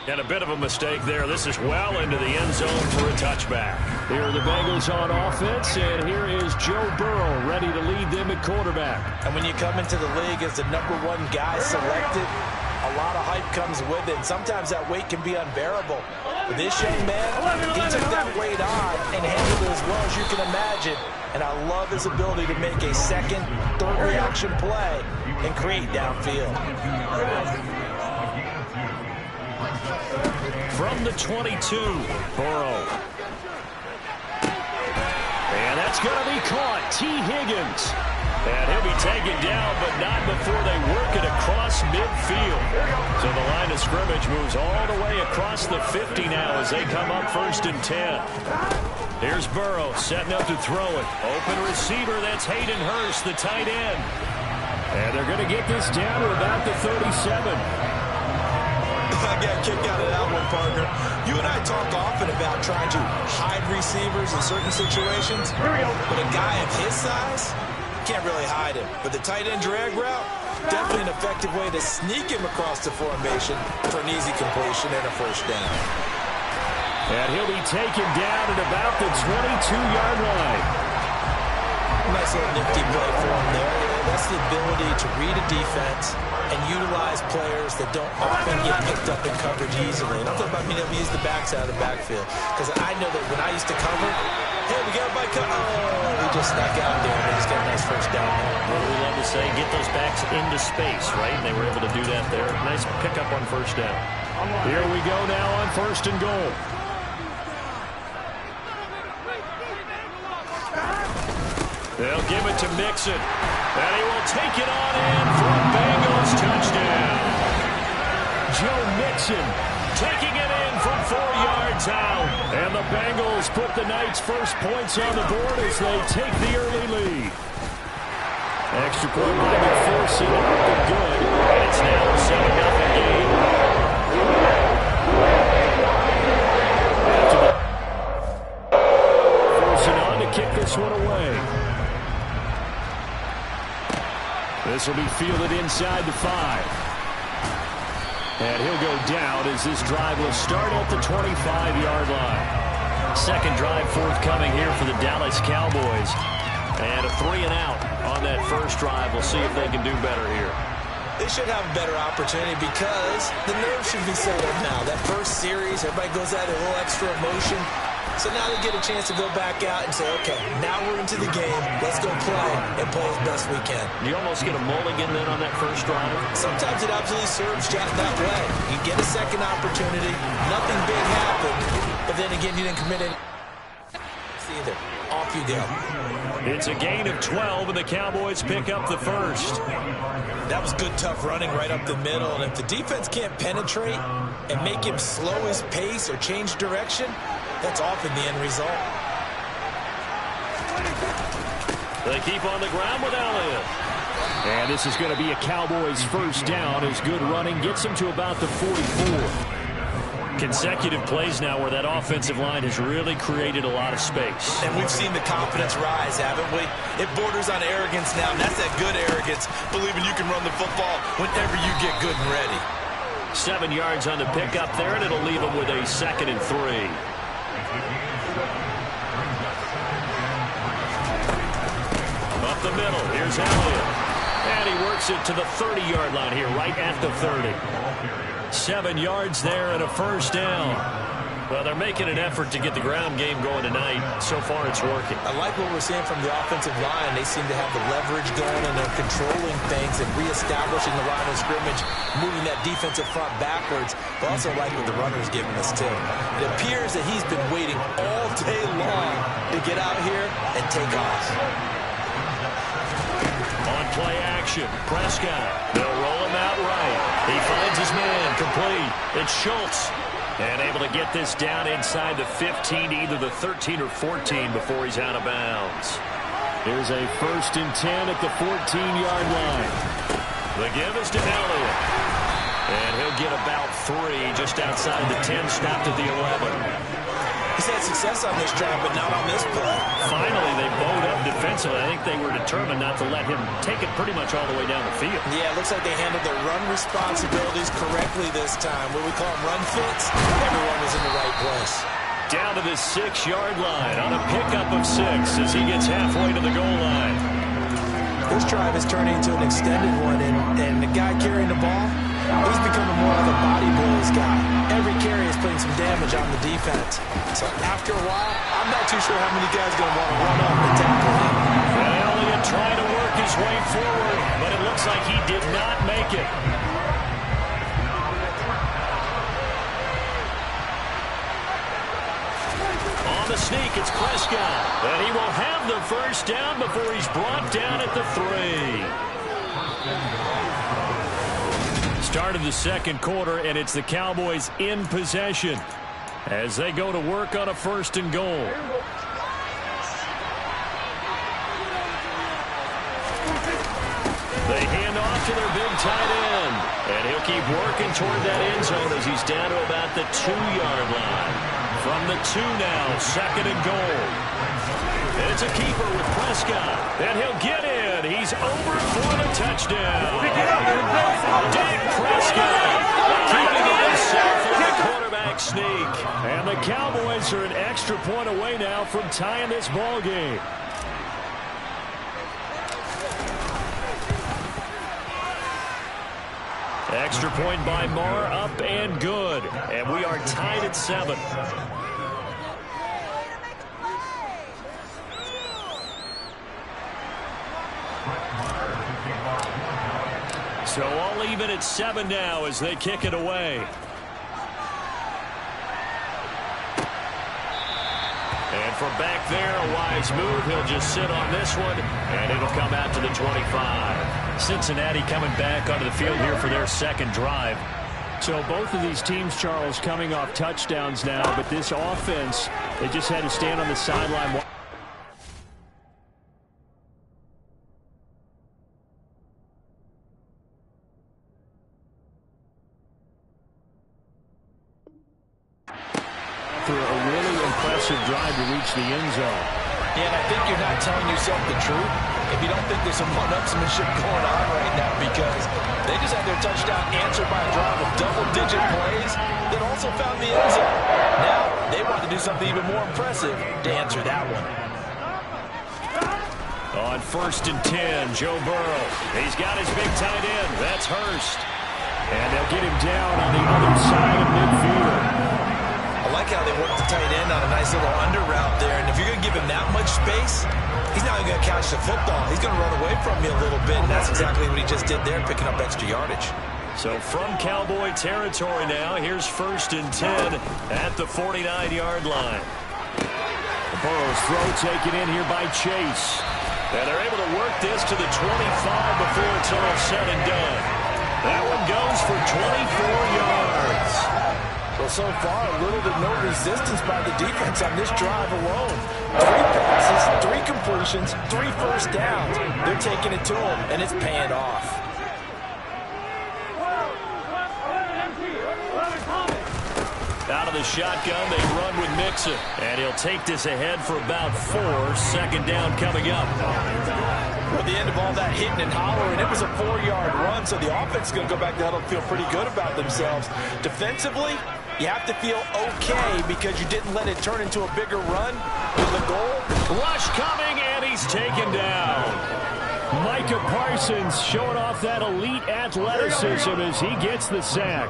And a bit of a mistake there. This is well into the end zone for a touchback. Here are the Bengals on offense, and here is Joe Burrow ready to lead them at quarterback. And when you come into the league as the #1 guy selected, a lot of hype comes with it. And sometimes that weight can be unbearable. But this young man, he took that weight on and handled it as well as you can imagine. And I love his ability to make a second, third reaction play and create downfield. From the 22, Burrow. And that's going to be caught. T. Higgins. And he'll be taken down, but not before they work it across midfield. So the line of scrimmage moves all the way across the 50 now as they come up 1st and 10. Here's Burrow setting up to throw it. Open receiver, that's Hayden Hurst, the tight end. And they're going to get this down to about the 37. I got a kick out of that one, partner. You and I talk often about trying to hide receivers in certain situations. But a guy of his size can't really hide him. But the tight end drag route, definitely an effective way to sneak him across the formation for an easy completion and a 1st down. And he'll be taken down at about the 22-yard line. Nice little nifty play for him there. That's the ability to read a defense and utilize players that don't often get picked up in coverage easily. And I'm talking about being able to use the backside of the backfield. Because I know that when I used to cover, hey, we got by cover. Oh, he just snuck out there and they just got a nice 1st down there. What do we love to say? Get those backs into space, right? And they were able to do that there. Nice pickup on 1st down. Here we go now on 1st and goal. They'll give it to Mixon. And he will take it on in for a Bengals touchdown. Joe Mixon taking it in from 4 yards out. And the Bengals put the Knights' first points on the board as they take the early lead. Extra point by McPherson out the good. And it's now a 7-0 game. McPherson on to kick this one away. This will be fielded inside the 5. And he'll go down as this drive will start at the 25-yard line. Second drive forthcoming here for the Dallas Cowboys. And a 3-and-out on that first drive. We'll see if they can do better here. They should have a better opportunity because the nerves should be settled now. That first series, everybody goes out a little extra emotion. So now they get a chance to go back out and say, okay, now we're into the game. Let's go play and play as best we can. You almost get a mulligan then on that first drive. Sometimes it absolutely serves just that way. You get a second opportunity. Nothing big happened. But then again, you didn't commit it either. Off you go. It's a gain of 12, and the Cowboys pick up the first. That was good, tough running right up the middle. And if the defense can't penetrate and make him slow his pace or change direction, that's often the end result. They keep on the ground with Elliott. And this is going to be a Cowboys first down as good running gets them to about the 44. Consecutive plays now where that offensive line has really created a lot of space. And we've seen the confidence rise, haven't we? It borders on arrogance now, and that's that good arrogance, believing you can run the football whenever you get good and ready. 7 yards on the pickup there, and it'll leave them with a 2nd and 3. Up the middle, here's Elliott. And he works it to the 30-yard line here, right at the 30. 7 yards there and a first down. Well, they're making an effort to get the ground game going tonight. So far, it's working. I like what we're seeing from the offensive line. They seem to have the leverage going, and they're controlling things and reestablishing the line of scrimmage, moving that defensive front backwards. But also like what the runner's giving us, too. It appears that he's been waiting all day long to get out here and take off. On play action, Prescott. They'll roll him out right. He finds his man, complete. It's Schultz. And able to get this down inside the 15, either the 13 or 14 before he's out of bounds. Here's a 1st and 10 at the 14-yard line. The give is to Elliott. And he'll get about 3 just outside the 10, stopped at the 11. You He's had success on this drive, but not on this play. Finally, they bowed up defensively. I think they were determined not to let him take it pretty much all the way down the field. Yeah, it looks like they handled their run responsibilities correctly this time. What we call them run fits, everyone was in the right place. Down to the 6-yard line on a pickup of 6 as he gets halfway to the goal line. This drive is turning into an extended one, and the guy carrying the ball, he's becoming more like a body blows guy. Every carry is putting some damage on the defense. So after a while, I'm not too sure how many guys are going to want to run up and tackle him. Elliott trying to work his way forward, but it looks like he did not make it. On the sneak, it's Prescott. And he will have the first down before he's brought down at the 3. Start of the second quarter, and it's the Cowboys in possession as they go to work on a 1st and goal. They hand off to their big tight end, and he'll keep working toward that end zone as he's down to about the 2-yard line. From the 2 now, 2nd and goal. And it's a keeper with Prescott, and he'll get in. He's over for the touchdown. Dak Prescott keeping it himself on the quarterback sneak. And the Cowboys are an extra point away now from tying this ball game. Extra point by Marr, up and good. And we are tied at 7. So all even at 7 now as they kick it away. And from back there, a wise move. He'll just sit on this one, and it'll come out to the 25. Cincinnati coming back onto the field here for their second drive. So both of these teams, Charles, coming off touchdowns now, but this offense, they just had to stand on the sideline. For a really impressive drive to reach the end zone. Yeah, and I think you're not telling yourself the truth if you don't think there's some one-upsmanship going on right now, because they just had their touchdown answered by a drive of double-digit plays that also found the end zone. Now they want to do something even more impressive to answer that one. On 1st and 10, Joe Burrow. He's got his big tight end. That's Hurst. And they'll get him down on the other side of midfield. I like how they worked the tight end on a nice little under route there. And if you're going to give him that much space, he's not even going to catch the football. He's going to run away from you a little bit, and that's exactly what he just did there, picking up extra yardage. So from Cowboy territory now, here's 1st and 10 at the 49-yard line. Burrow's throw taken in here by Chase. And they're able to work this to the 25 before it's all said and done. That one goes for 24 yards. Well, so far, little to no resistance by the defense on this drive alone. 3 passes, 3 completions, 3 first downs. They're taking it to him, and it's paying off. Out of the shotgun, they run with Mixon. And he'll take this ahead for about 4. 2nd down coming up. At the end of all that hitting and hollering, it was a 4-yard run, so the offense is going to go back to huddle and feel pretty good about themselves. Defensively, you have to feel okay because you didn't let it turn into a bigger run to the goal. Rush coming, and he's taken down. Micah Parsons showing off that elite athleticism as he gets the sack.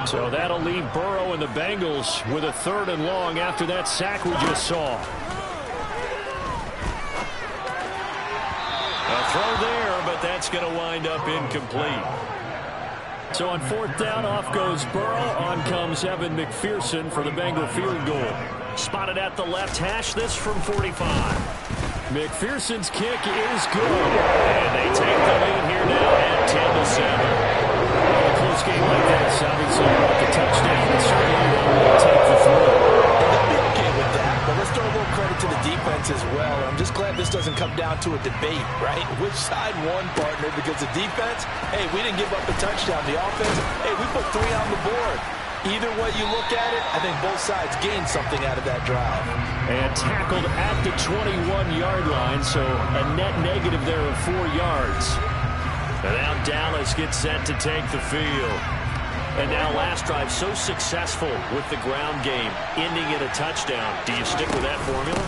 So that'll leave Burrow and the Bengals with a 3rd and long after that sack we just saw. A throw there, but that's going to wind up incomplete. So on 4th down, off goes Burrow. On comes Evan McPherson for the Bengal field goal. Spotted at the left hash, this from 45. McPherson's kick is good. And they take the lead here now at 10-7. A close game like this, obviously you want the touchdown, but certainly you don't want to take the throw. They'll be okay with that, but let's throw a little credit to the defense as well. I'm just glad this doesn't come down to a debate, right? Which side won, partner? Because the defense, hey, we didn't give up a touchdown. The offense, hey, we put 3 on the board. Either way you look at it, I think both sides gained something out of that drive. And tackled at the 21-yard line, so a net negative there of 4 yards. And now Dallas gets set to take the field. And now last drive so successful with the ground game, ending in a touchdown. Do you stick with that formula?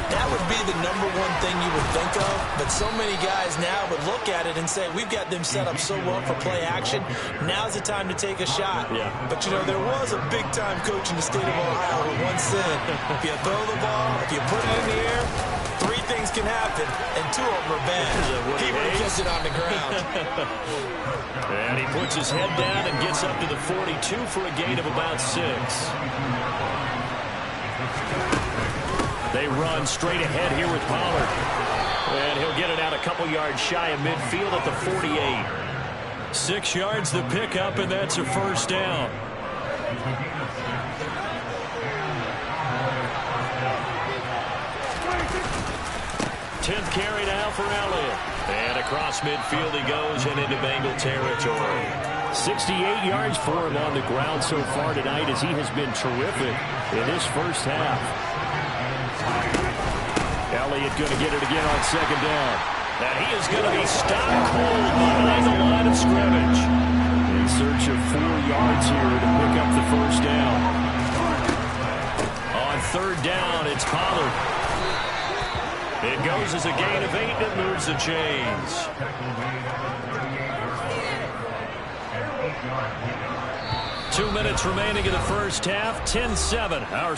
That would be the number one thing you would think of, but so many guys now would look at it and say, we've got them set up so well for play action, now's the time to take a shot. Yeah. But, you know, there was a big-time coach in the state of Ohio who once said, if you throw the ball, if you put it in the air, 3 things can happen, and 2 of them are bad. He would have kept it on the ground. And he puts his head down and gets up to the 42 for a gain of about 6. They run straight ahead here with Pollard. And he'll get it out a couple yards shy of midfield at the 48. 6 yards the pickup, and that's a first down. Tenth carry now for Elliott. And across midfield he goes and into Bengal territory. 68 yards for him on the ground so far tonight as he has been terrific in this first half. Elliott going to get it again on second down. Now he is going to be stopped cold behind the line of scrimmage. In search of 4 yards here to pick up the first down. On third down, it's Pollard. It goes as a gain of 8 and moves the chains. Two minutes remaining in the first half. 10-7. Our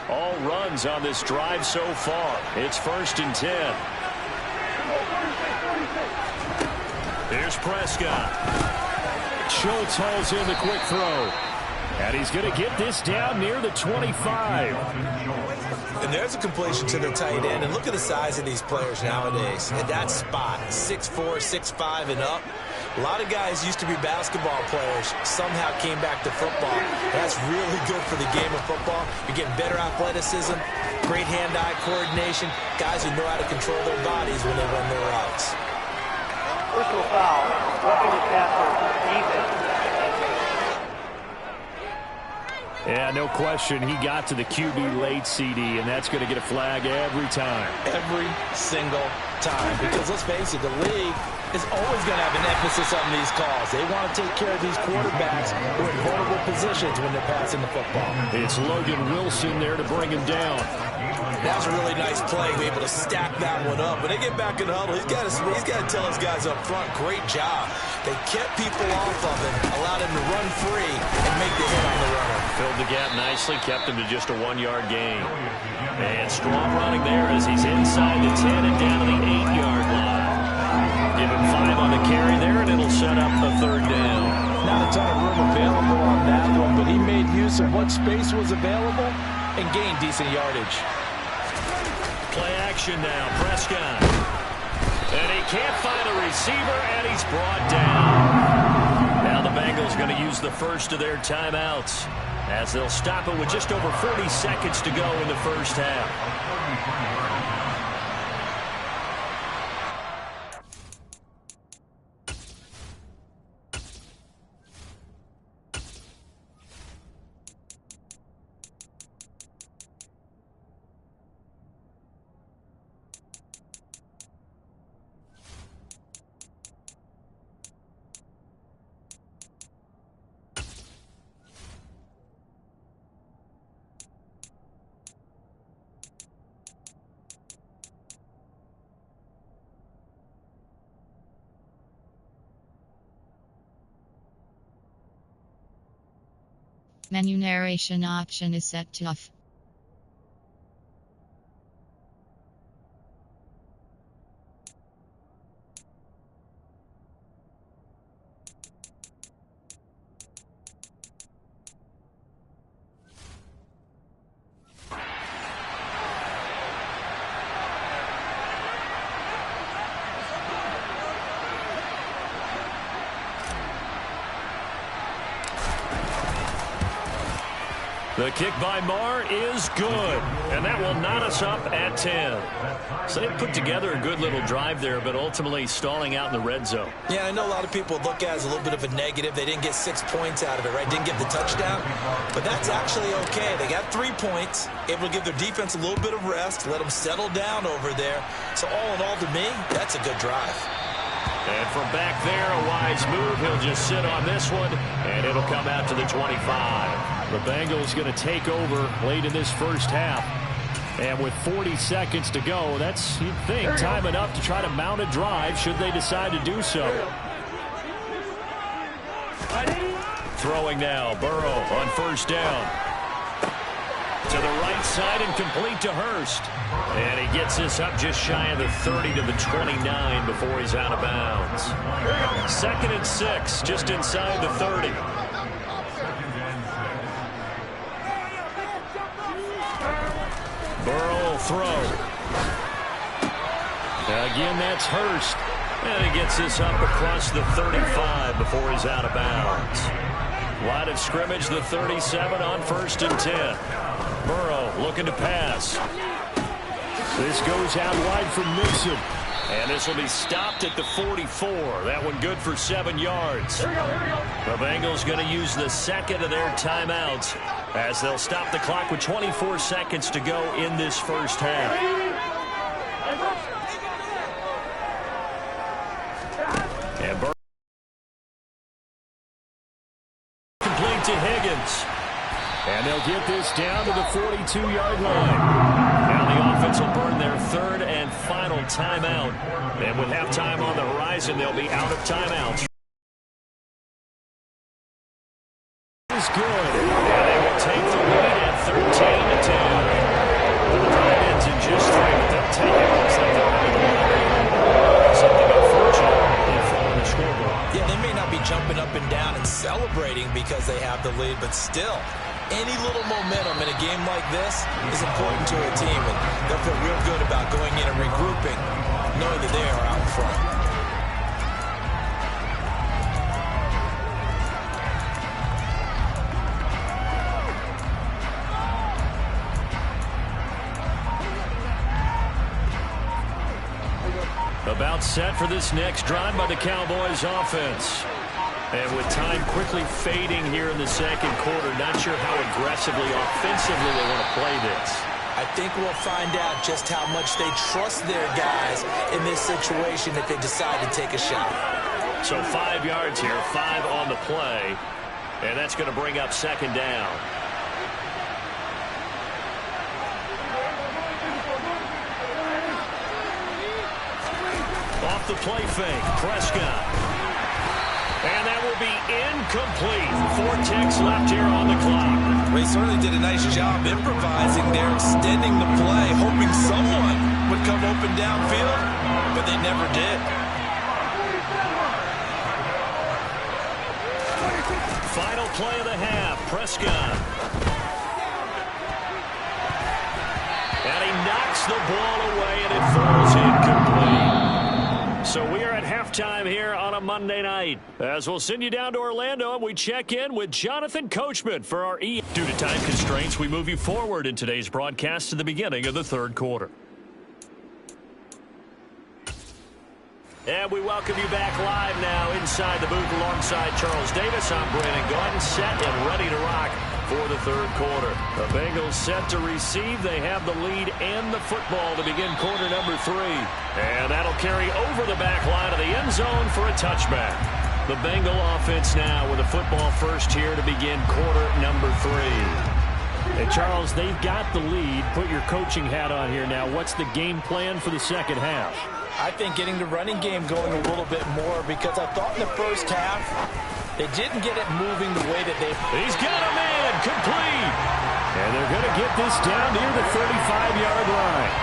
all runs on this drive so far. It's 1st and 10. Here's Prescott. Schultz hauls in the quick throw. And he's going to get this down near the 25. And there's a completion to the tight end. And look at the size of these players nowadays. At that spot, 6'4", 6'5", and up. A lot of guys used to be basketball players, somehow came back to football. That's really good for the game of football. You're getting better athleticism, great hand-eye coordination, guys who know how to control their bodies when they run their routes. Personal foul. Roughing the passer. Defense. Yeah, no question. He got to the QB late, CD, and that's going to get a flag every time. Every single time. Because let's face it, the league is always going to have an emphasis on these calls. They want to take care of these quarterbacks who are in vulnerable positions when they're passing the football. It's Logan Wilson there to bring him down. That's a really nice play, be able to stack that one up. When they get back in the huddle, he's got to tell his guys up front, great job. They kept people off of him, allowed him to run free and make the hit on the runner. Filled the gap nicely, kept him to just a 1-yard gain. And strong running there as he's inside the 10 and down to the 8-yard line. Give him 5 on the carry there, and it'll set up a third down. Not a ton of room available on that one, but he made use of what space was available and gained decent yardage. Play action now, Prescott. And he can't find a receiver, and he's brought down. Now the Bengals going to use the first of their timeouts as they'll stop it with just over 40 seconds to go in the first half. Menu narration option is set to off. The kick by Marr is good, and that will knot us up at 10. So they put together a good little drive there, but ultimately stalling out in the red zone. Yeah, I know a lot of people look at it as a little bit of a negative. They didn't get 6 points out of it, right? Didn't get the touchdown. But that's actually okay. They got 3 points, able to give their defense a little bit of rest, let them settle down over there. So all in all, to me, that's a good drive. And from back there, a wise move. He'll just sit on this one, and it'll come out to the 25. The Bengals going to take over late in this first half. And with 40 seconds to go, that's, you'd think, time enough to try to mount a drive should they decide to do so. Throwing now, Burrow on first down. To the right side and complete to Hurst. And he gets this up just shy of the 30 to the 29 before he's out of bounds. 2nd and 6, just inside the 30. Burrow will throw. Again, that's Hurst. And he gets this up across the 35 before he's out of bounds. Line of scrimmage, the 37 on 1st and 10. Burrow looking to pass. This goes out wide for Mixon. And this will be stopped at the 44. That one good for 7 yards. The Bengals going to use the second of their timeouts as they'll stop the clock with 24 seconds to go in this first half. And Burrow complete to Higgins. And they'll get this down to the 42-yard line. Now the offense will burn their 3rd and final timeout. And with halftime on the horizon, they'll be out of timeouts. Is good. And they will take the lead at 13-10. The drive ends in just 3, but they'll take it. Looks like they're out of the line. Something unfortunate in front of the scoreboard. Yeah, they may not be jumping up and down and celebrating because they have the lead, but still, any little momentum in a game like this is important to a team, and they'll feel real good about going in and regrouping, knowing that they are out in front. About set for this next drive by the Cowboys offense. And with time quickly fading here in the second quarter, not sure how aggressively, offensively they want to play this. I think we'll find out just how much they trust their guys in this situation if they decide to take a shot. So 5 yards here, 5 on the play. And that's going to bring up 2nd down. Off the play fake, Prescott. And that will be incomplete. 4 ticks left here on the clock. They certainly did a nice job improvising there, extending the play, hoping someone would come open downfield, but they never did. Final play of the half, Prescott. And he knocks the ball away, and it falls incomplete. So we are at halftime here on a Monday night. As we'll send you down to Orlando, and we check in with Jonathan Coachman for our Due to time constraints, we move you forward in today's broadcast to the beginning of the 3rd quarter. And we welcome you back live now inside the booth alongside Charles Davis. I'm Brandon Gordon, set and ready to rock for the 3rd quarter. The Bengals set to receive. They have the lead and the football to begin quarter number 3. And that'll carry over the back line of the end zone for a touchback. The Bengal offense now with a football first here to begin quarter number 3. And Charles, they've got the lead. Put your coaching hat on here now. What's the game plan for the second half? I think getting the running game going a little bit more, because I thought in the first half they didn't get it moving the way that they... He's got a man, complete. And they're going to get this down near the 35-yard line.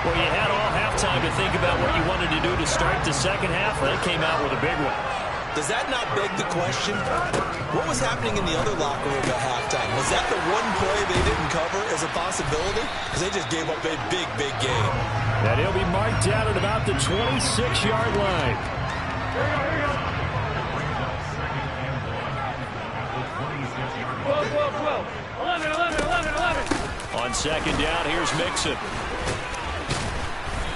Well, you had all halftime to think about what you wanted to do to start the second half. They came out with a big one. Does that not beg the question? What was happening in the other locker room at halftime? Was that the one play they didn't cover as a possibility? Because they just gave up a big, big game. And he'll be marked down at about the 26-yard line. Whoa, whoa, whoa. 11, 11. On second down, here's Mixon.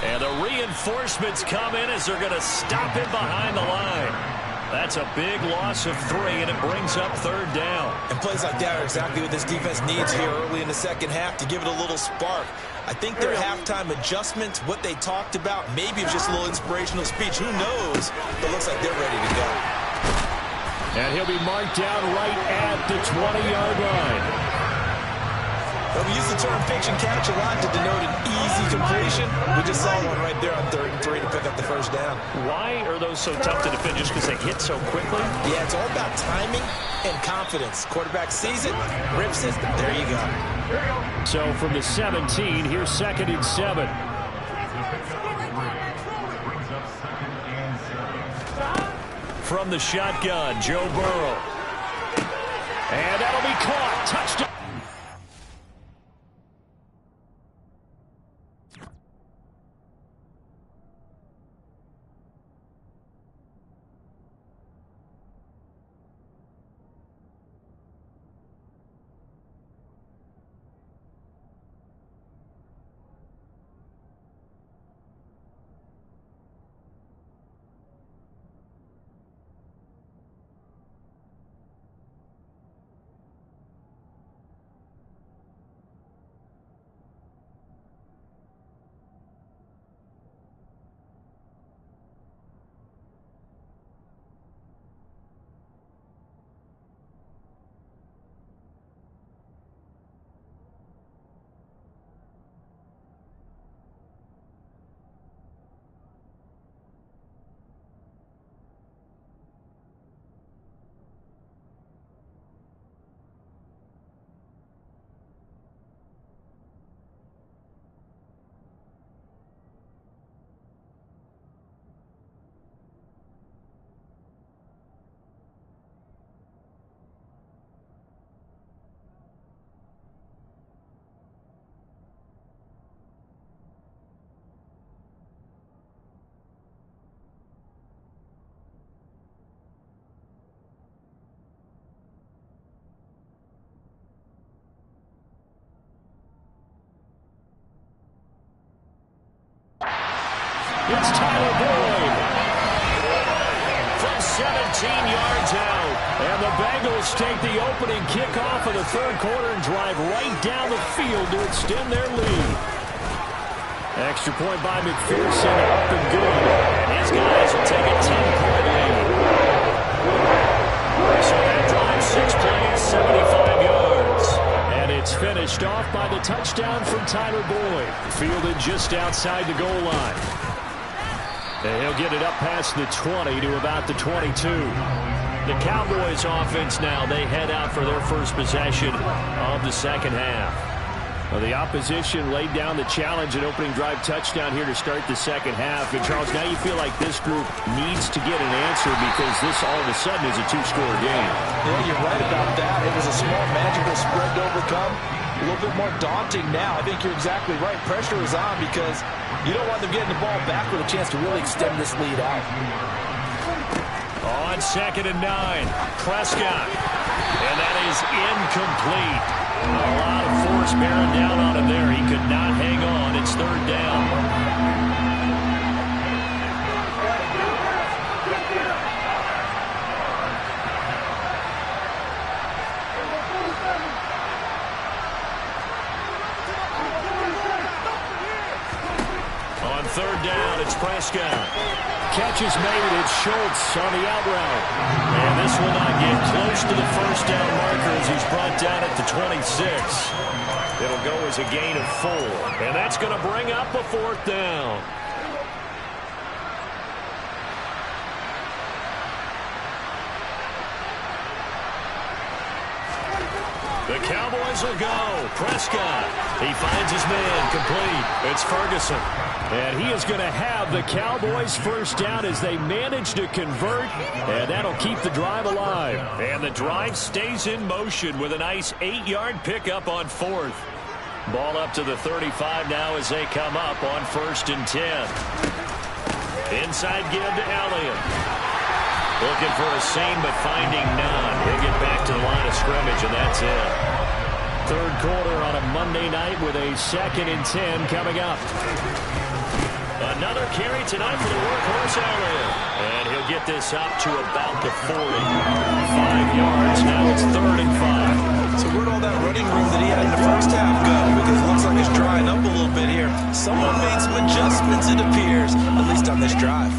And the reinforcements come in as they're going to stop him behind the line. That's a big loss of 3, and it brings up third down. And plays like that are exactly what this defense needs here early in the second half to give it a little spark. I think their halftime adjustments, what they talked about, maybe it was just a little inspirational speech. Who knows? But it looks like they're ready to go. And he'll be marked down right at the 20-yard line. Well, we use the term pitch and catch a lot to denote an easy completion. We just saw one right there on 3rd and 3 to pick up the first down. Why are those so tough to defend? Just because they hit so quickly? Yeah, it's all about timing and confidence. Quarterback sees it, rips it, there you go. So from the 17, here's 2nd and 7. From the shotgun, Joe Burrow. And that'll be caught. Touchdown. It's Tyler Boyd from 17 yards out. And the Bengals take the opening kickoff of the 3rd quarter and drive right down the field to extend their lead. Extra point by McPherson, up and good. And his guys will take a 10-point lead. So that drive, 6 plays, 75 yards. And it's finished off by the touchdown from Tyler Boyd. Fielded just outside the goal line. And he'll get it up past the 20 to about the 22. The Cowboys offense now, they head out for their first possession of the second half. Well, the opposition laid down the challenge and opening drive touchdown here to start the second half. And, Charles, now you feel like this group needs to get an answer because this all of a sudden is a 2-score game. Yeah, you're right about that. It was a small magical spread to overcome. A little bit more daunting now. I think you're exactly right. Pressure is on because you don't want them getting the ball back with a chance to really extend this lead out. On 2nd and 9, Prescott. And that is incomplete. A lot of force bearing down on him there. He could not hang on. It's 3rd down. On 3rd down, it's Prescott. Catch is made. It's Schultz on the out route. And this will not get close to the first down marker as he's brought down at the 26. It'll go as a gain of 4. And that's going to bring up a 4th down. The Cowboys will go. Prescott. He finds his man complete. It's Ferguson. And he is going to have the Cowboys first down as they manage to convert. And that'll keep the drive alive. And the drive stays in motion with a nice 8-yard pickup on 4th. Ball up to the 35 now as they come up on 1st and 10. Inside give to Elliott. Looking for a seam but finding none. He'll get back to the line of scrimmage and that's it. Third quarter on a Monday night with a 2nd and 10 coming up. Another carry tonight for the workhorse Elliott. And he'll get this up to about the 40. 5 yards. Now it's 3rd and 5. So where'd all that running room that he had in the first half go? Because it looks like it's drying up a little bit here. Someone made some adjustments, it appears, at least on this drive.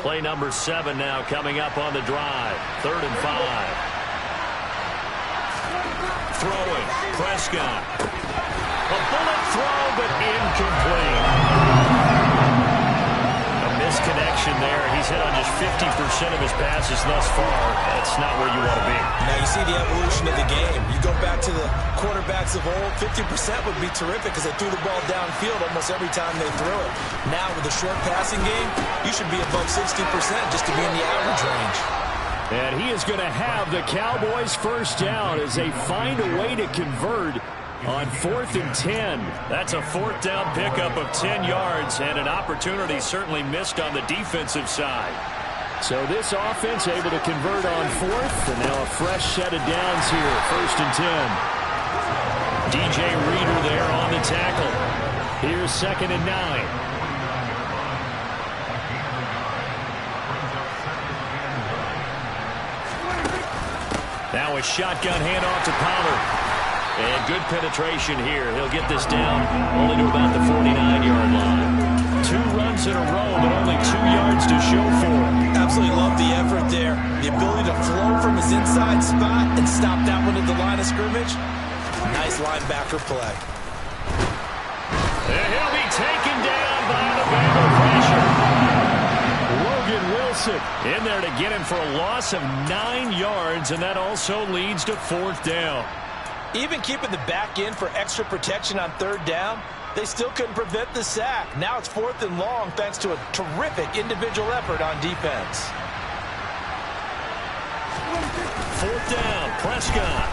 Play number 7 now coming up on the drive. 3rd and 5. Throwing. Prescott. A bullet throw, but incomplete. A misconnection there. He's hit on just 50% of his passes thus far. That's not where you want to be. Now you see the evolution of the game. You go back to the quarterbacks of old, 50% would be terrific because they threw the ball downfield almost every time they threw it. Now with the short passing game, you should be above 60% just to be in the average range. And he is going to have the Cowboys first down as they find a way to convert on 4th and 10. That's a 4th down pickup of 10 yards and an opportunity certainly missed on the defensive side. So this offense able to convert on 4th, and now a fresh set of downs here. 1st and 10. DJ Reader there on the tackle. Here's 2nd and 9. Now a shotgun handoff to Pollard. And good penetration here. He'll get this down only to about the 49-yard line. 2 runs in a row, but only 2 yards to show for him. Absolutely love the effort there. The ability to flow from his inside spot and stop that one at the line of scrimmage. Nice linebacker play. And he'll be taken down by the Bengal pressure. Logan Wilson in there to get him for a loss of 9 yards, and that also leads to 4th down. Even keeping the back in for extra protection on 3rd down, they still couldn't prevent the sack. Now it's 4th and long thanks to a terrific individual effort on defense. 4th down, Prescott.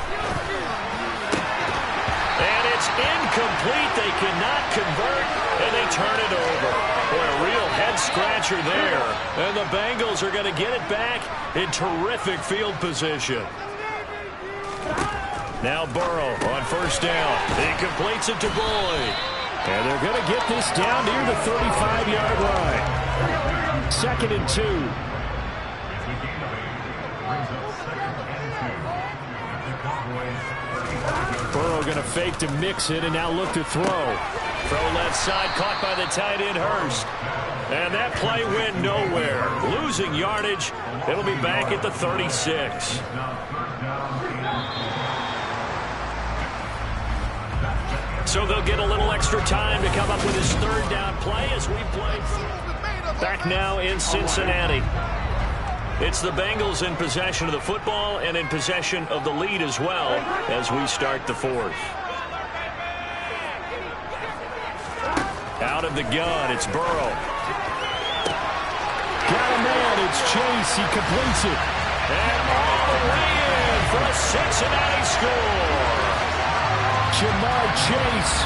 And it's incomplete. They cannot convert, and they turn it over. Boy, a real head-scratcher there. And the Bengals are going to get it back in terrific field position. Now Burrow on 1st down. He completes it to Boyd. And they're going to get this down near the 35-yard line. 2nd and 2. Burrow going to fake to mix it and now look to throw. Throw left side, caught by the tight end Hurst. And that play went nowhere. Losing yardage. It'll be back at the 36. So they'll get a little extra time to come up with his 3rd down play as we play. Back now in Cincinnati. It's the Bengals in possession of the football and in possession of the lead as well as we start the 4th. Out of the gun, it's Burrow. Got a man, it's Chase. He completes it. And all the way in for a Cincinnati score. Jamar Chase,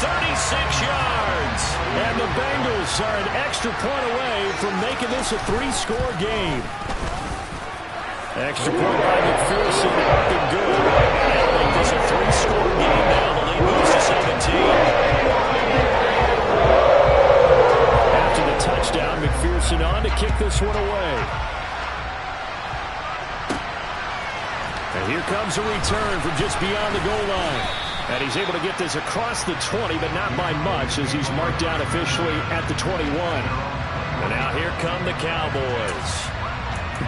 36 yards. And the Bengals are an extra point away from making this a 3-score game. Extra point by McPherson, up and good. They'll make this a 3-score game now. The lead moves to 17. After the touchdown, McPherson on to kick this one away. And here comes a return from just beyond the goal line. And he's able to get this across the 20, but not by much as he's marked down officially at the 21. And now here come the Cowboys.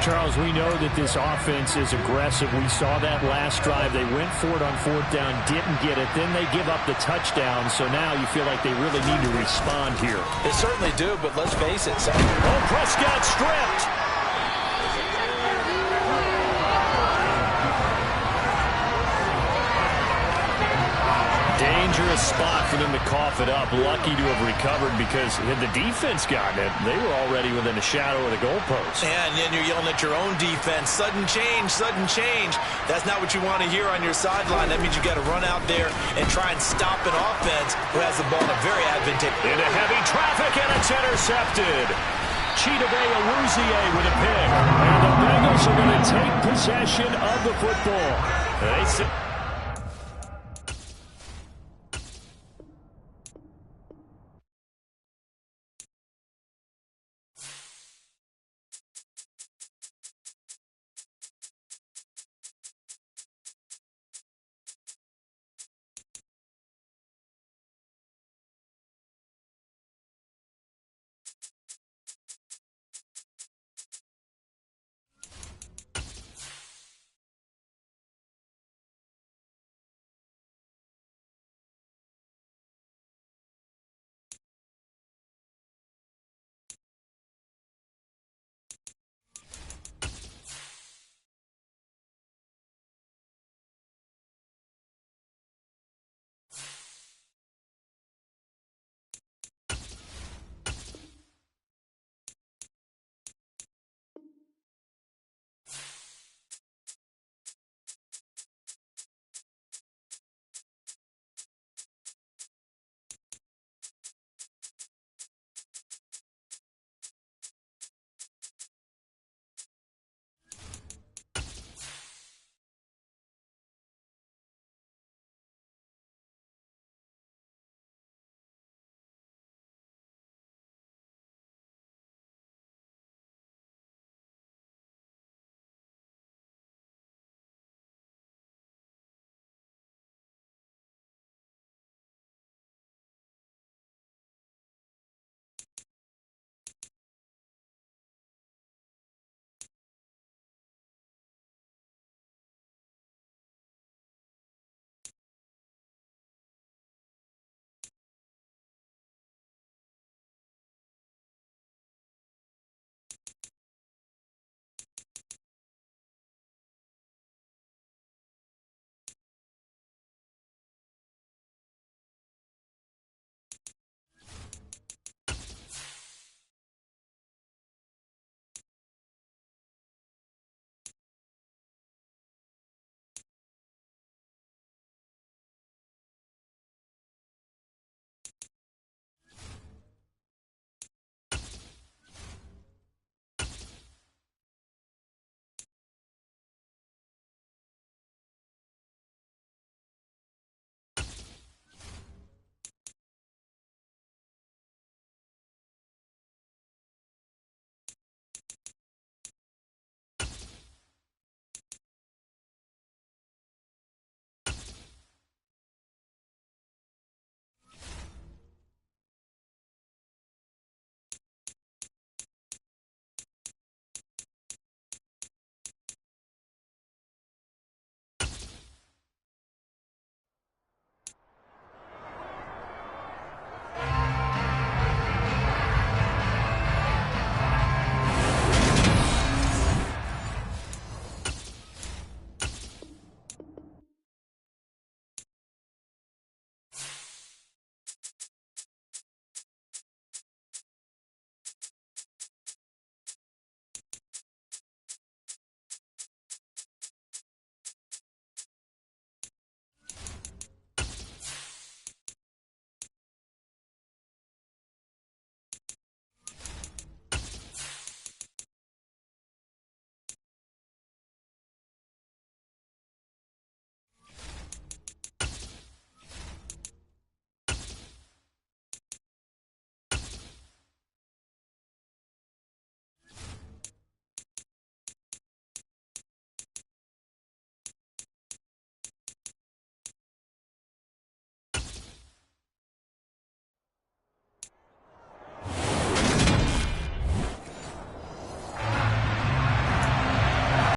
Charles, we know that this offense is aggressive. We saw that last drive. They went for it on 4th down, didn't get it. Then they give up the touchdown. So now you feel like they really need to respond here. They certainly do, but let's face it. Oh, Prescott stripped. Danger dangerous spot for them to cough it up. Lucky to have recovered because had the defense gotten it, they were already within a shadow of the goalpost. And then you're yelling at your own defense. Sudden change, sudden change. That's not what you want to hear on your sideline. That means you got to run out there and try and stop an offense who has the ball in a very advantageous. Into heavy traffic, and it's intercepted. Chidobe Awuzie with a pick. And the Bengals are going to take possession of the football. They sit